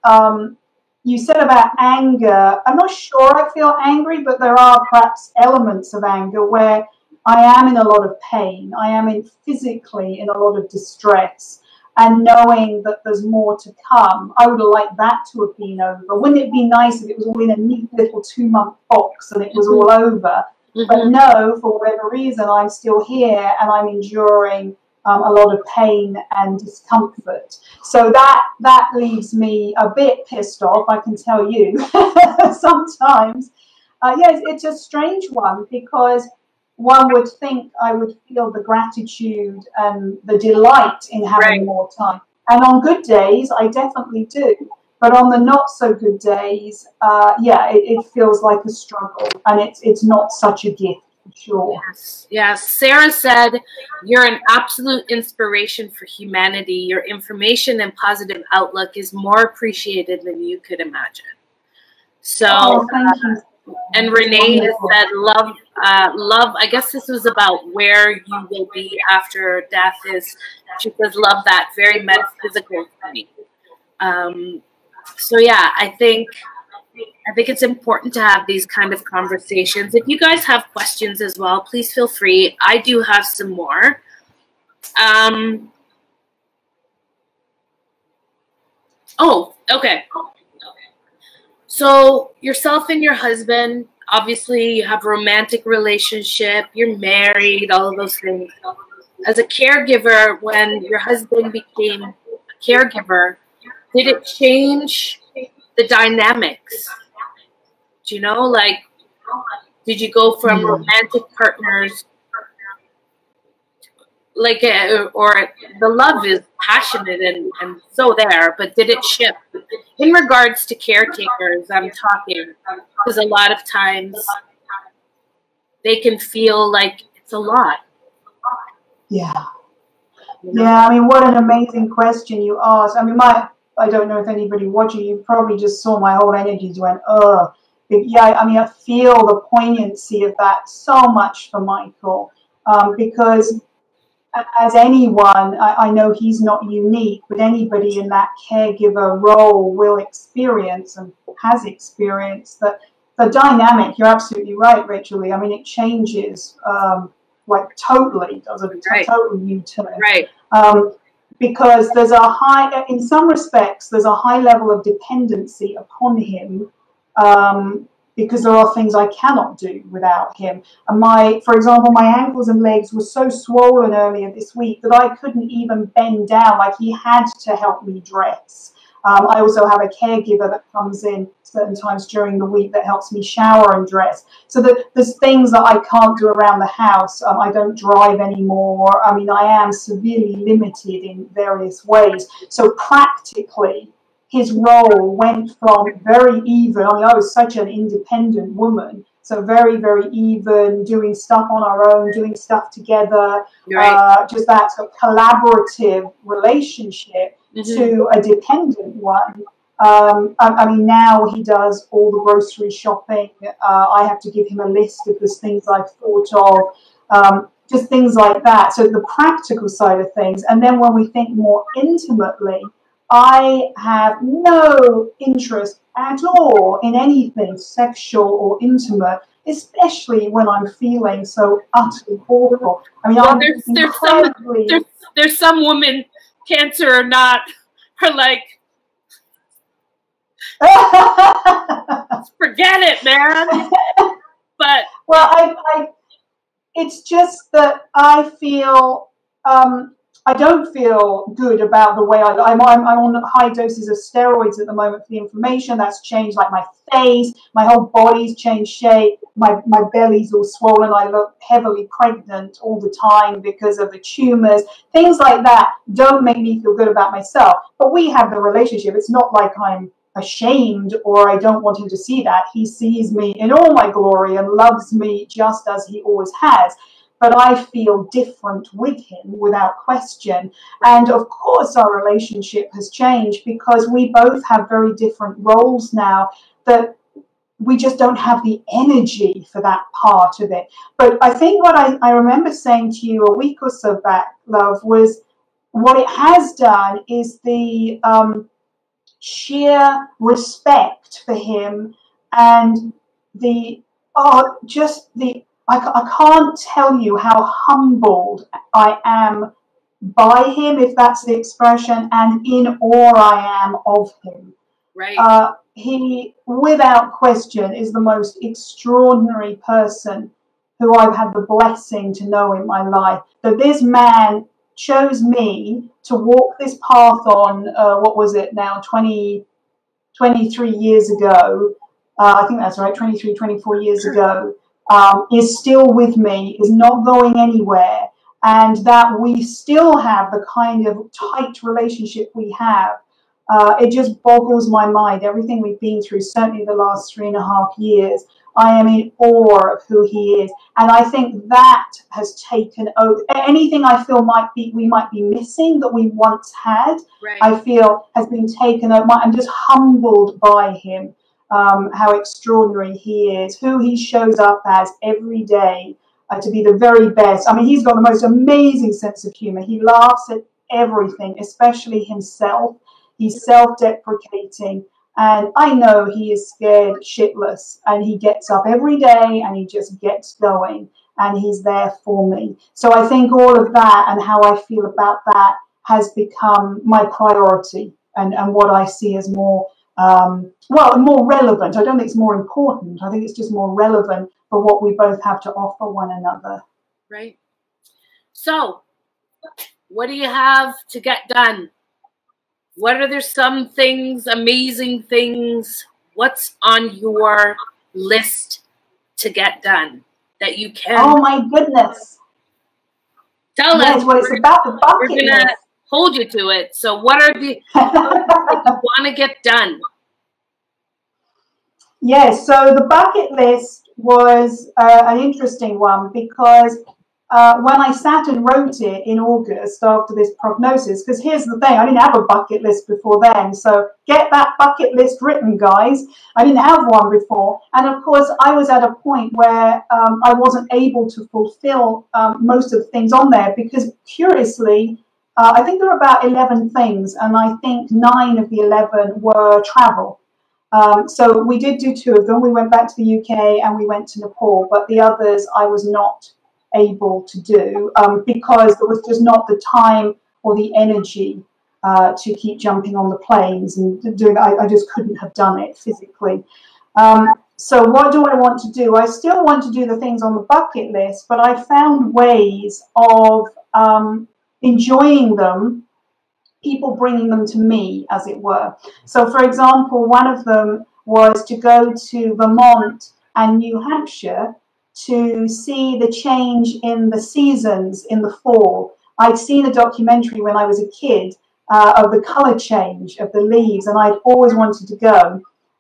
you said about anger. I'm not sure I feel angry, but there are perhaps elements of anger where I am in a lot of pain. I am physically in a lot of distress. And knowing that there's more to come, I would have liked that to have been over. Wouldn't it be nice if it was all in a neat little 2-month box and it was all over? But no, for whatever reason, I'm still here and I'm enduring a lot of pain and discomfort. So that leaves me a bit pissed off, I can tell you, sometimes. Yes, it's a strange one, because one would think I would feel the gratitude and the delight in having more time. And on good days, I definitely do. But on the not so good days, it feels like a struggle, and it's not such a gift, for sure. Yes. Sarah said, you're an absolute inspiration for humanity. Your information and positive outlook is more appreciated than you could imagine. So, thank you. And Renee has said, love, I guess this was about where you will be after death is, she says, love that, very metaphysical for me. So yeah, I think it's important to have these kind of conversations. If you guys have questions as well, please feel free. I do have some more. Oh, okay. So yourself and your husband, obviously you have a romantic relationship, you're married, all of those things. As a caregiver, when your husband became a caregiver, did it change the dynamics? Do you know, like, did you go from romantic partners, like, or the love is passionate and so there, but did it shift? In regards to caretakers, I'm talking, because a lot of times they can feel like it's a lot. Yeah. Yeah, I mean, what an amazing question you asked. I mean, I don't know if anybody watching, you probably just saw my whole energies went, ugh. Yeah, I mean, I feel the poignancy of that so much for Michael, because as anyone, I know he's not unique, but anybody in that caregiver role will experience and has experienced that the dynamic, you're absolutely right, Rachael-Lea. I mean, it changes like totally, does a total U-turn. Right. Because there's in some respects, there's a high level of dependency upon him, because there are things I cannot do without him. And for example, my ankles and legs were so swollen earlier this week that I couldn't even bend down. Like, he had to help me dress. I also have a caregiver that comes in certain times during the week that helps me shower and dress. So there's things that I can't do around the house. I don't drive anymore. I mean, I am severely limited in various ways. So practically, his role went from very even. I mean, I was such an independent woman, so very, very even, doing stuff on our own, doing stuff together, just that sort of collaborative relationship to a dependent one. I mean, now he does all the grocery shopping. I have to give him a list of the things I've thought of, just things like that. So the practical side of things. And then when we think more intimately, I have no interest at all in anything sexual or intimate, especially when I'm feeling so utterly awful. I mean, well, I'm there's some women, cancer or not, are like, forget it, man. But well, it's just that I feel I don't feel good about the way I'm on high doses of steroids at the moment for the inflammation. That's changed, like, my face, my whole body's changed shape, my belly's all swollen, I look heavily pregnant all the time because of the tumors. Things like that don't make me feel good about myself. But we have the relationship. It's not like I'm ashamed or I don't want him to see that. He sees me in all my glory and loves me just as he always has. But I feel different with him without question. And of course, our relationship has changed because we both have very different roles now that we just don't have the energy for that part of it. But I think what I remember saying to you a week or so back, love, was what it has done is the sheer respect for him and I can't tell you how humbled I am by him, if that's the expression, and in awe I am of him. right. He, without question, is the most extraordinary person who I've had the blessing to know in my life. That this man chose me to walk this path on, what was it now, 23 years ago. I think that's right, 23, 24 years ago. Is still with me, is not going anywhere, and that we still have the kind of tight relationship we have. It just boggles my mind. Everything we've been through, certainly the last 3.5 years, I am in awe of who he is. And I think that has taken over. Anything I feel we might be missing that we once had, Right. I feel has been taken over. I'm just humbled by him. How extraordinary he is, who he shows up as every day to be the very best. I mean, he's got the most amazing sense of humor. He laughs at everything, especially himself. He's self-deprecating, and I know he is scared shitless, and he gets up every day and he just gets going, and he's there for me. So I think all of that and how I feel about that has become my priority and what I see as more more relevant. I don't think it's more important. I think it's just more relevant for what we both have to offer one another. Right. So, what do you have to get done? What are there some things, amazing things? What's on your list to get done that you can? Oh my goodness. Tell us. Well, it's about the bucket list. We're going to hold you to it. So what are the what you want to get done? Yes, so the bucket list was an interesting one because when I sat and wrote it in August after this prognosis, because here's the thing, I didn't have a bucket list before then, so get that bucket list written, guys. I didn't have one before, and of course I was at a point where I wasn't able to fulfill most of the things on there because, curiously, I think there were about 11 things, and I think 9 of the 11 were travel. So we did do 2 of them. We went back to the UK and we went to Nepal, but the others I was not able to do because there was just not the time or the energy to keep jumping on the planes and doing it. I just couldn't have done it physically. So what do I want to do? I still want to do the things on the bucket list, but I found ways of enjoying them, people bringing them to me, as it were. So, for example, one of them was to go to Vermont and New Hampshire to see the change in the seasons in the fall. I'd seen a documentary when I was a kid of the color change of the leaves, and I'd always wanted to go.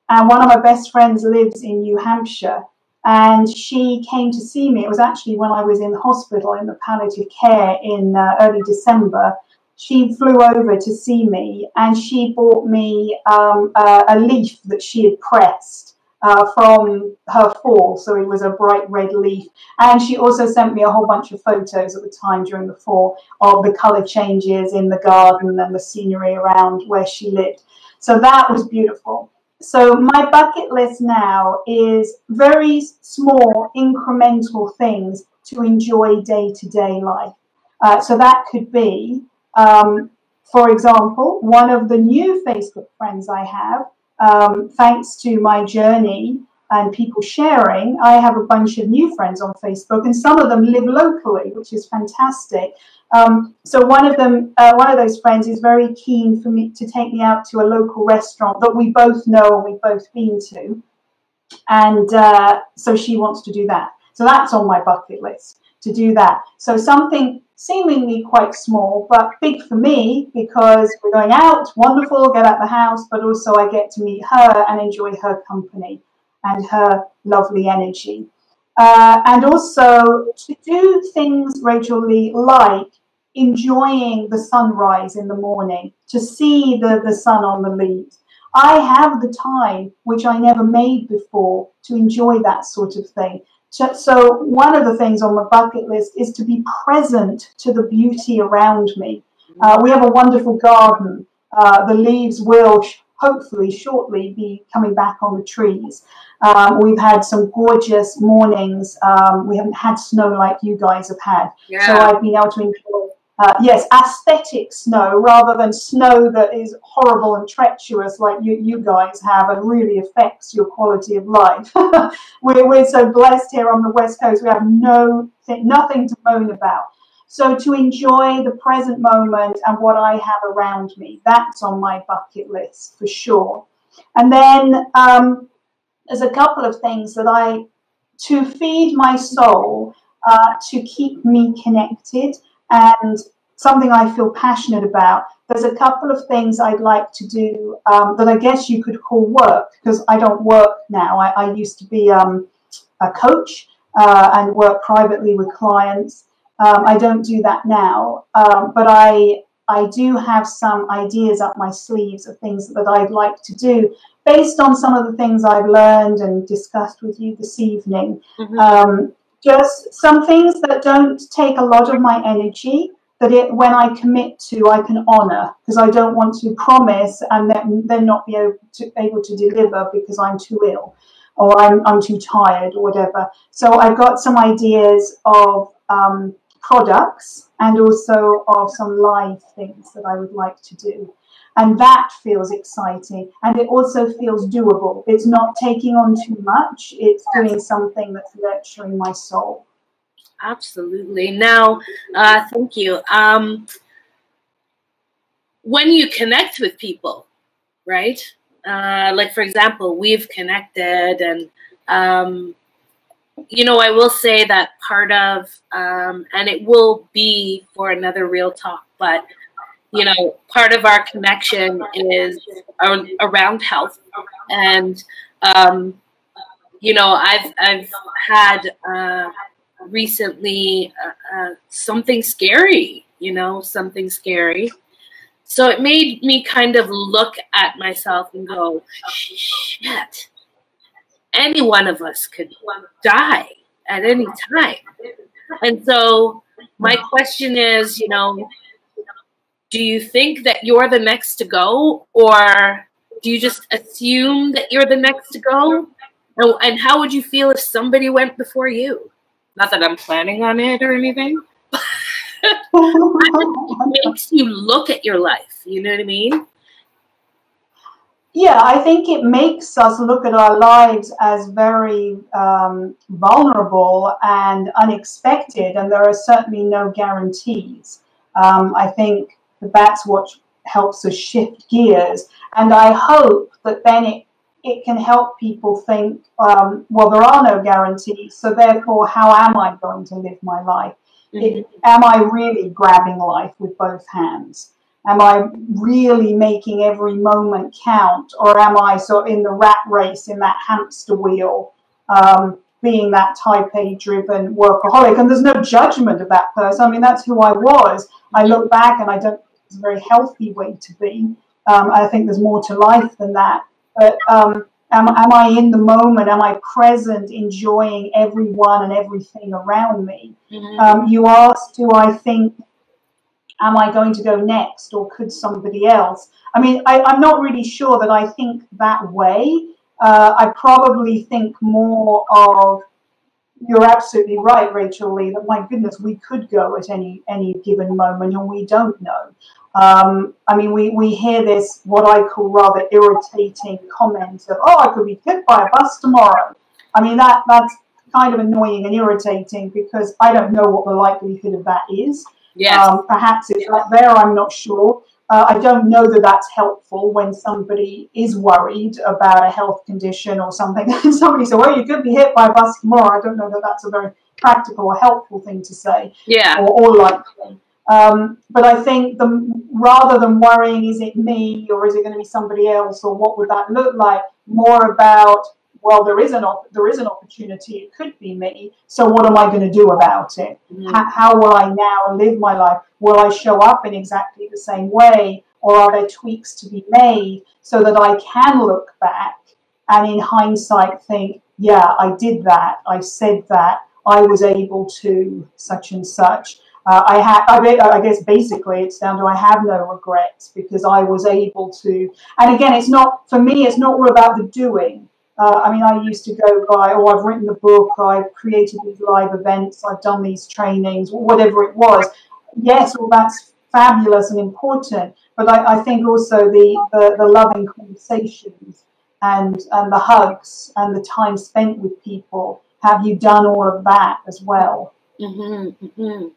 And one of my best friends lives in New Hampshire, and she came to see me. It was actually when I was in the hospital in the palliative care in early December. she flew over to see me, and she bought me a leaf that she had pressed from her fall. So it was a bright red leaf. And she also sent me a whole bunch of photos at the time during the fall of the color changes in the garden and the scenery around where she lived. So that was beautiful. So my bucket list now is very small, incremental things to enjoy day-to-day life. So that could be, for example, one of the new Facebook friends I have, thanks to my journey and people sharing, I have a bunch of new friends on Facebook, and some of them live locally, which is fantastic. So one of those friends is very keen for me to take me out to a local restaurant that we both know and we've both been to. And so she wants to do that. So that's on my bucket list, to do that. So something seemingly quite small, but big for me, because we're going out, wonderful, get out the house, but also I get to meet her and enjoy her company and her lovely energy. And also to do things, Rachael-Lea, like enjoying the sunrise in the morning, to see the sun on the leaves. I have the time, which I never made before, to enjoy that sort of thing. So one of the things on my bucket list is to be present to the beauty around me. We have a wonderful garden. The leaves will hopefully shortly be coming back on the trees. We've had some gorgeous mornings. We haven't had snow like you guys have had. Yeah. So I've been able to enjoy, yes, aesthetic snow rather than snow that is horrible and treacherous like you guys have and really affects your quality of life. We're so blessed here on the West Coast. We have nothing to moan about. So to enjoy the present moment and what I have around me, that's on my bucket list for sure. And then there's a couple of things that to feed my soul, to keep me connected, and something I feel passionate about. There's a couple of things I'd like to do that I guess you could call work, because I don't work now. I used to be a coach and work privately with clients. I don't do that now, but I do have some ideas up my sleeves of things that I'd like to do based on some of the things I've learned and discussed with you this evening. Mm-hmm. Just some things that don't take a lot of my energy, that when I commit to, I can honor, because I don't want to promise and then not be able to deliver because I'm too ill or I'm too tired or whatever. So I've got some ideas of products and also of some live things that I would like to do. And that feels exciting. And it also feels doable. It's not taking on too much. It's doing something that's nurturing my soul. Absolutely. Now, thank you. When you connect with people, right? Like, for example, we've connected and, you know, I will say that part of, and it will be for another Real Talk, but, you know, part of our connection is around health. And, you know, I've had recently something scary, you know, something scary. So it made me kind of look at myself and go, shit. Any one of us could die at any time. And so my question is, you know, do you think that you're the next to go, or do you just assume that you're the next to go? And how would you feel if somebody went before you? Not that I'm planning on it or anything. It makes you look at your life. You know what I mean? Yeah, I think it makes us look at our lives as very vulnerable and unexpected, and there are certainly no guarantees. I think that's what helps us shift gears, and I hope that then it can help people think, well, there are no guarantees, so therefore, how am I going to live my life? Mm-hmm. Am I really grabbing life with both hands? Am I really making every moment count, or am I sort of in the rat race, in that hamster wheel, being that type A driven workaholic? And there's no judgment of that person. I mean, that's who I was. I look back and I don't it's a very healthy way to be. I think there's more to life than that. But am I in the moment? Am I present, enjoying everyone and everything around me? Mm-hmm. You asked, do I think, am I going to go next, or could somebody else? I mean, I'm not really sure that I think that way. I probably think more of, you're absolutely right, Rachael-Lea, that my goodness, we could go at any given moment, and we don't know. I mean, we hear this, what I call rather irritating comment of, oh, I could be hit by a bus tomorrow. I mean, that's kind of annoying and irritating, because I don't know what the likelihood of that is. Yes. Perhaps it's up there, I'm not sure. I don't know that that's helpful when somebody is worried about a health condition or something. And somebody says, well, you could be hit by a bus tomorrow. I don't know that that's a very practical or helpful thing to say. Yeah. Or likely. But I think rather than worrying, is it me or is it going to be somebody else, or what would that look like, more about, well, there is an opportunity, it could be me, so what am I going to do about it? Mm-hmm. How will I now live my life? Will I show up in exactly the same way, or are there tweaks to be made so that I can look back and in hindsight think, yeah, I did that, I said that, I was able to such and such. I guess basically it's down to, I have no regrets, because I was able to. And again, it's not, for me, it's not all about the doing. I mean, I used to go by, oh, I've written the book, I've created these live events, I've done these trainings, whatever it was. Yes, well, that's fabulous and important, but I think also the loving conversations and the hugs and the time spent with people. Have you done all of that as well? Mm-hmm. Mm-hmm.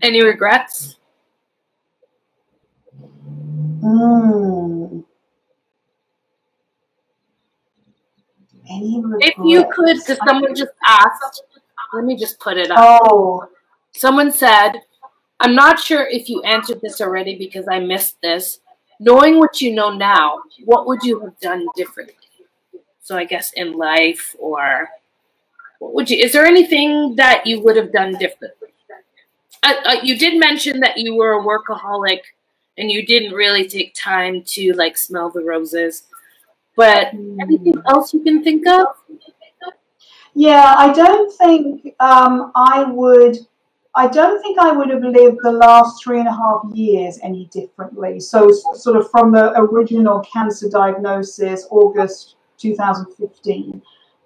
Any regrets? Any regrets? If you could, because someone just asked, let me just put it up. Oh. Someone said, I'm not sure if you answered this already because I missed this. Knowing what you know now, what would you have done differently? So I guess in life, or what would you, is there anything that you would have done differently? You did mention that you were a workaholic and you didn't really take time to like smell the roses, but anything else you can think of? Yeah, I don't think I would have lived the last 3.5 years any differently. So sort of from the original cancer diagnosis, August 2015,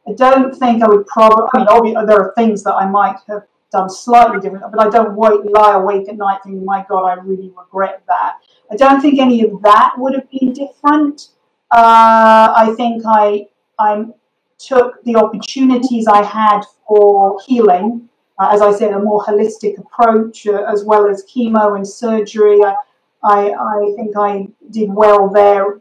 I don't think I would probably, I mean, obviously there are things that I might have done slightly different, but I don't lie awake at night thinking, my God, I really regret that. I don't think any of that would have been different. I think I took the opportunities I had for healing, as I said, a more holistic approach, as well as chemo and surgery. I think I did well there,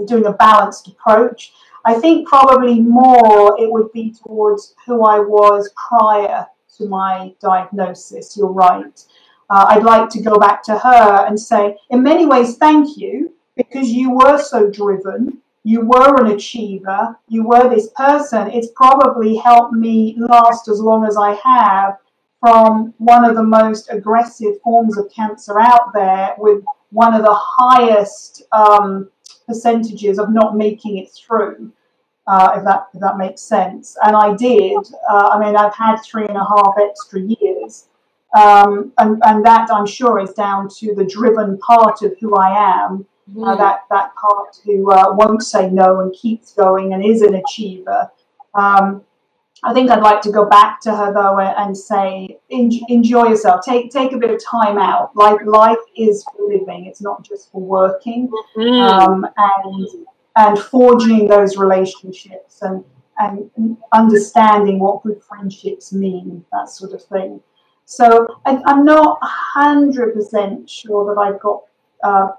doing a balanced approach. I think probably more it would be towards who I was prior to my diagnosis. You're right. I'd like to go back to her and say, in many ways, thank you, because you were so driven. You were an achiever. You were this person. It's probably helped me last as long as I have, from one of the most aggressive forms of cancer out there, with one of the highest percentages of not making it through, if that makes sense. And I did. I mean, I've had 3.5 extra years. And that, I'm sure, is down to the driven part of who I am. That part who won't say no and keeps going and is an achiever. I think I'd like to go back to her though and say, enjoy yourself. Take a bit of time out. Like, life is for living. It's not just for working. And forging those relationships and understanding what good friendships mean, that sort of thing. So I'm not 100% sure that I've got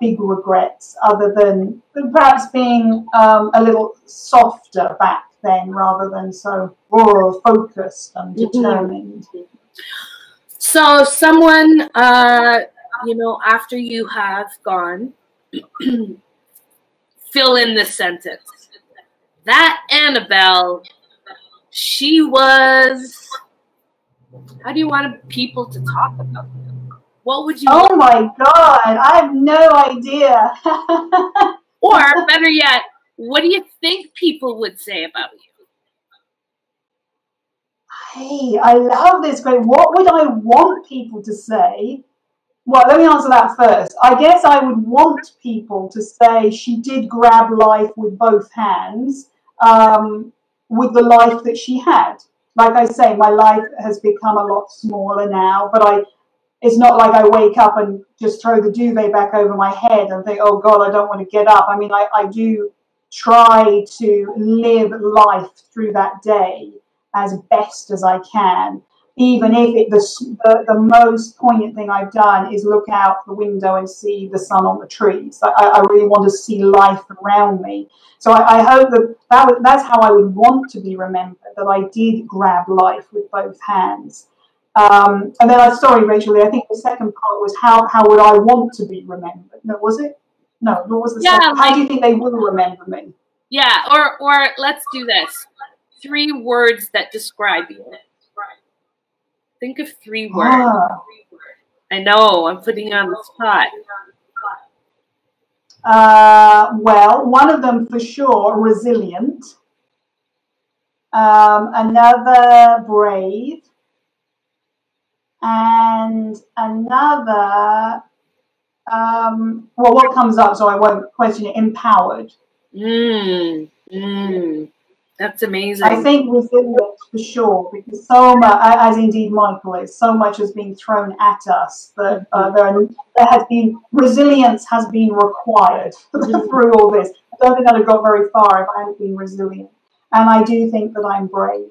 big regrets, other than perhaps being a little softer back then, rather than so focused and determined. So someone, after you have gone, fill in this sentence. That Annabel, she was, how do you want people to talk about them? What would you Oh my God, I have no idea. Or better yet, what do you think people would say about you? Hey, I love this. Great. What would I want people to say? Well, let me answer that first. I guess I would want people to say she did grab life with both hands, with the life that she had. Like I say, my life has become a lot smaller now, but it's not like I wake up and just throw the duvet back over my head and think, oh God, I don't want to get up. I mean, I do try to live life through that day as best as I can, even if the most poignant thing I've done is look out the window and see the sun on the trees. I really want to see life around me. So I hope that's how I would want to be remembered, that I did grab life with both hands. And then, sorry, Rachael-Lea, I think the second part was how would I want to be remembered? No, was it? No, what was the second? How do you think they will remember me? Yeah, or let's do this. 3 words that describe you. Think of 3 words. I know, I'm putting you on the spot. Well, one of them for sure, resilient. Another, brave. And another, well, what comes up, so I won't question it, empowered. That's amazing. I think resilient for sure, because so much, as indeed Michael is, so much has been thrown at us that there has been, resilience has been required through all this. I don't think I'd have got very far if I hadn't been resilient. And I do think that I'm brave.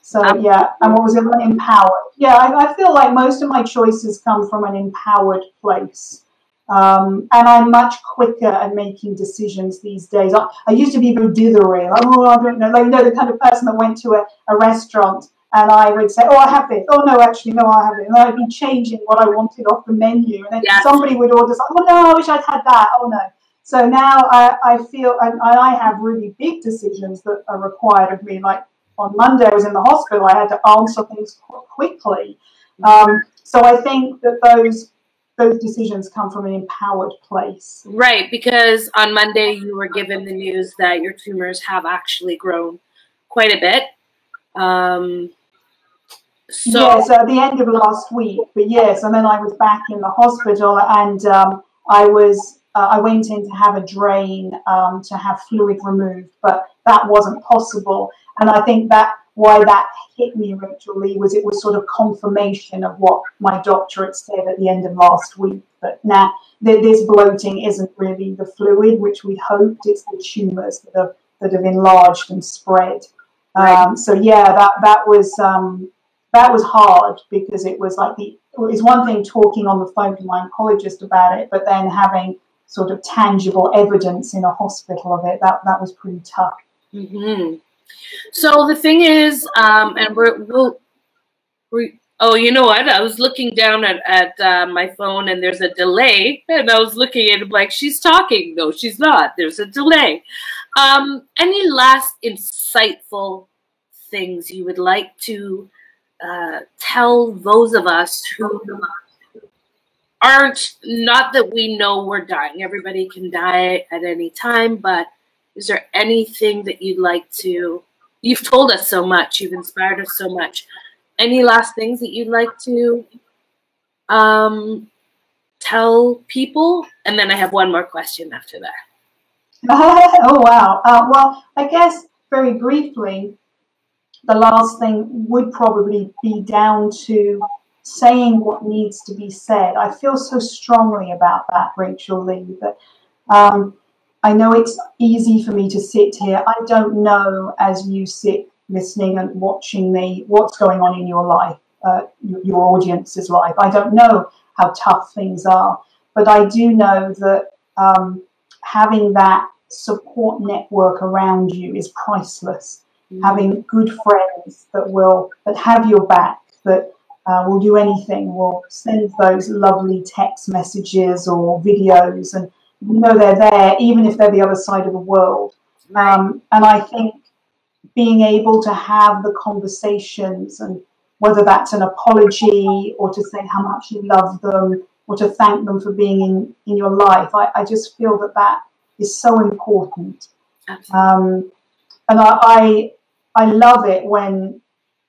So, yeah, and what was it? Empowered. Yeah, I feel like most of my choices come from an empowered place. And I'm much quicker at making decisions these days. I used to be very dithery. Like, oh, I don't know. Like, you know, the kind of person that went to a restaurant and I would say, oh, I have this. Oh, no, actually, no, I have it. And I'd be changing what I wanted off the menu. And then somebody would order something. Oh, no, I wish I'd had that. Oh, no. So now I feel, and I have really big decisions that are required of me. Like on Monday, I was in the hospital. I had to answer things quickly. So I think that those decisions come from an empowered place. Right, because on Monday you were given the news that your tumors have actually grown quite a bit. Yes, at the end of last week, but yes, and then I was back in the hospital, and I went in to have a drain to have fluid removed, but that wasn't possible. And I think why that hit me, Rachael-Lea, was it was sort of confirmation of what my doctor had said at the end of last week, that now this bloating isn't really the fluid, which we hoped, it's the tumours that have enlarged and spread. So yeah, that was hard, because it was like it's one thing talking on the phone to my oncologist about it, but then having sort of tangible evidence in a hospital of it, that was pretty tough. Mm-hmm. So the thing is, and oh, you know what? I was looking down at my phone, and there's a delay, and I was looking at it like, she's talking. No, she's not. There's a delay. Any last insightful things you would like to tell those of us who aren't, not that we know we're dying. Everybody can die at any time, but is there anything that you'd like to, you've told us so much, you've inspired us so much. Any last things that you'd like to tell people? And then I have one more question after that. Oh, wow. Well, I guess very briefly, the last thing would probably be down to saying what needs to be said. I feel so strongly about that, Rachael-Lea, that I know it's easy for me to sit here. I don't know, as you sit listening and watching me, what's going on in your life, your audience's life. I don't know how tough things are, but I do know that having that support network around you is priceless. Having good friends that have your back, that will do anything, will send those lovely text messages or videos, and you know they're there, even if they're the other side of the world. And I think being able to have the conversations and whether that's an apology or to say how much you love them or to thank them for being in your life. I just feel that that is so important. And I love it when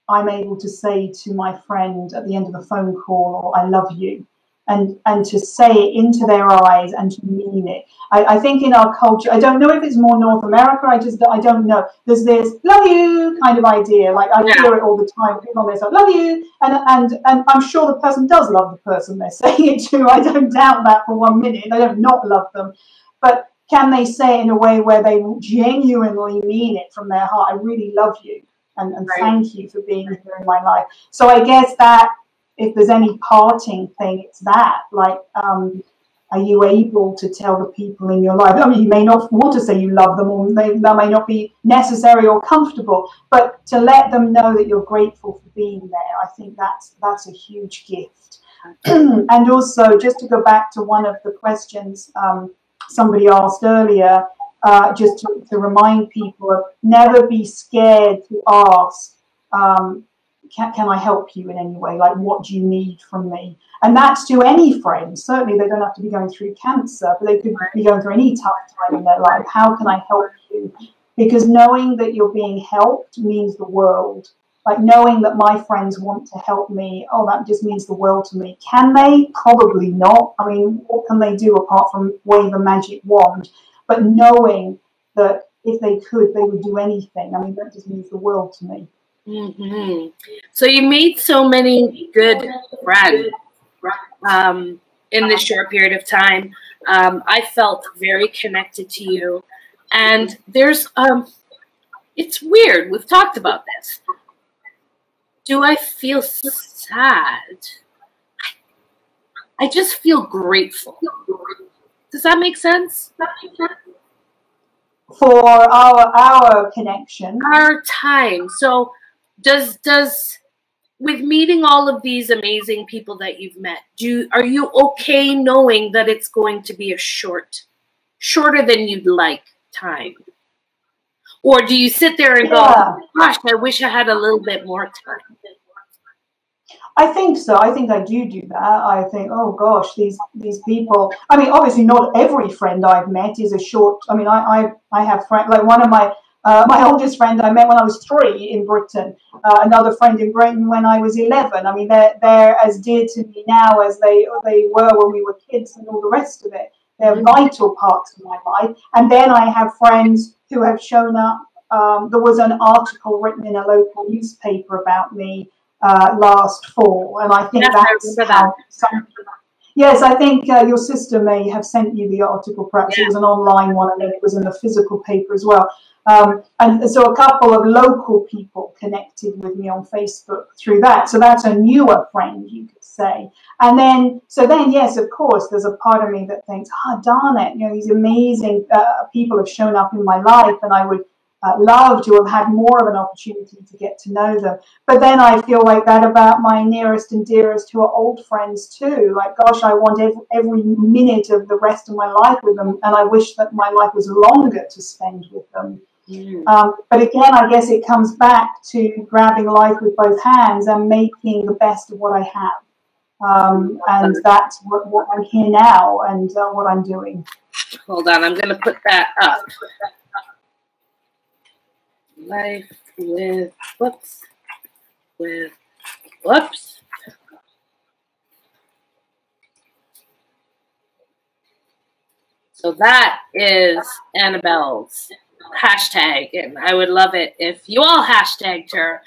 I'm able to say to my friend at the end of a phone call, or I love you, and to say it into their eyes and to mean it. I think in our culture, I don't know if it's more North America, I don't know. There's this love you kind of idea. Like I hear it all the time. People on there say, love you. And I'm sure the person does love the person they're saying it to. I don't doubt that for 1 minute. They don't not love them. But can they say it in a way where they genuinely mean it from their heart? I really love you. And thank you for being here in my life. So I guess that if there's any parting thing, it's that. Like, are you able to tell the people in your life? I mean, you may not want to say you love them, or that may not be necessary or comfortable, but to let them know that you're grateful for being there, I think that's a huge gift. And also, just to go back to one of the questions somebody asked earlier, just to remind people, never be scared to ask, can I help you in any way? Like, what do you need from me? And that's to any friend. Certainly, they don't have to be going through cancer, but they could be going through any tough time in their life. How can I help you? Because knowing that you're being helped means the world. Like knowing that my friends want to help me, oh, that just means the world to me. Can they? Probably not. I mean, what can they do apart from wave a magic wand? But knowing that if they could, they would do anything. I mean, that just means the world to me. Mm-hmm. So you made so many good friends in this short period of time. I felt very connected to you. And there's, it's weird. We've talked about this. Do I feel sad? I just feel grateful. Does that make sense? For our connection, our time. So does with meeting all of these amazing people that you've met, are you okay knowing that it's going to be a shorter than you'd like time? Or do you sit there and go, gosh, I wish I had a little bit more time? I think so. I think I do that. I think, oh gosh, these people. I mean, obviously, not every friend I've met is a short. I mean, I have friends like one of my oldest friend I met when I was 3 in Britain. Another friend in Britain when I was 11. I mean, they're as dear to me now as they were when we were kids, and all the rest of it. They're vital parts of my life. And then I have friends who have shown up. There was an article written in a local newspaper about me last fall, and I think that's how yes, I think your sister may have sent you the article. Perhaps it was an online one, and then it was in the physical paper as well. And so a couple of local people connected with me on Facebook through that. So that's a newer friend, you could say. And then, yes, of course, there's a part of me that thinks, darn it, you know, these amazing people have shown up in my life, and I would love to have had more of an opportunity to get to know them. But then I feel like that about my nearest and dearest who are old friends too. Like, gosh, I want every minute of the rest of my life with them, and I wish that my life was longer to spend with them. But again, I guess it comes back to grabbing life with both hands and making the best of what I have. And that's what I'm here now, and what I'm doing. Hold on, I'm going to put that up. Life with, whoops. So that is Annabelle's hashtag, and I would love it if you all hashtagged her,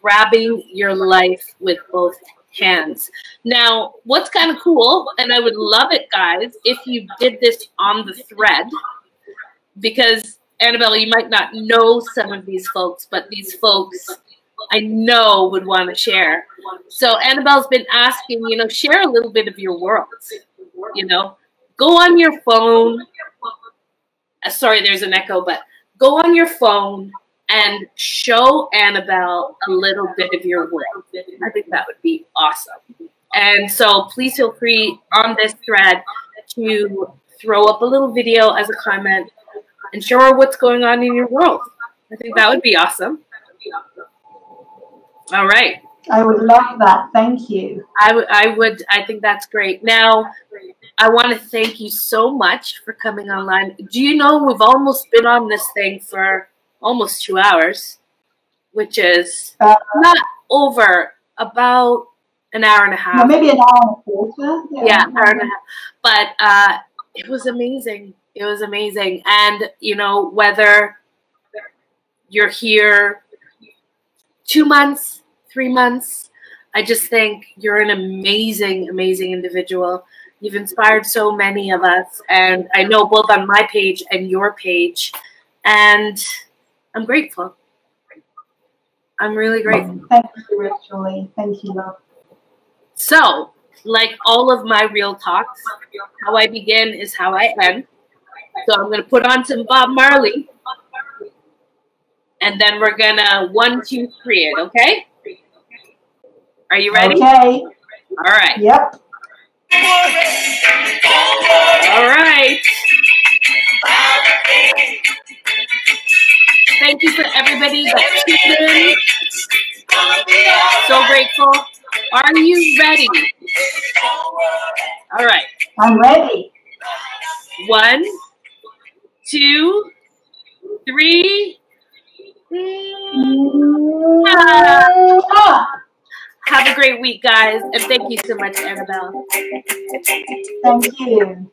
grabbing your life with both hands. Now, what's kind of cool, and I would love it, guys, if you did this on the thread, because Annabelle, you might not know some of these folks, but these folks I know would want to share. So Annabelle's been asking, you know, share a little bit of your world. You know, go on your phone. Sorry, there's an echo, but go on your phone and show Annabelle a little bit of your world. I think that would be awesome. And so please feel free on this thread to throw up a little video as a comment and show her what's going on in your world. I think that would be awesome. All right. I would love that. Thank you. I think that's great. Now, I want to thank you so much for coming online. Do you know we've almost been on this thing for almost 2 hours, which is not over, about an hour and a half. Well, maybe an hour and a quarter. Yeah, hour and a half. But it was amazing. It was amazing. And, you know, whether you're here 2 months, 3 months, I just think you're an amazing, amazing individual. You've inspired so many of us, and I know both on my page and your page, and I'm grateful. I'm really grateful. Thank you, Rachael-Lea. Thank you, love. So, like all of my real talks, how I begin is how I end. So I'm going to put on some Bob Marley, and then we're going to 1, 2, 3 it, okay? Are you ready? Okay. All right. Yep. All right. Thank you for everybody that tuned in. So grateful. Are you ready? All right. I'm ready. 1, 2, 3. Have a great week, guys. And thank you so much, Annabel. Thank you.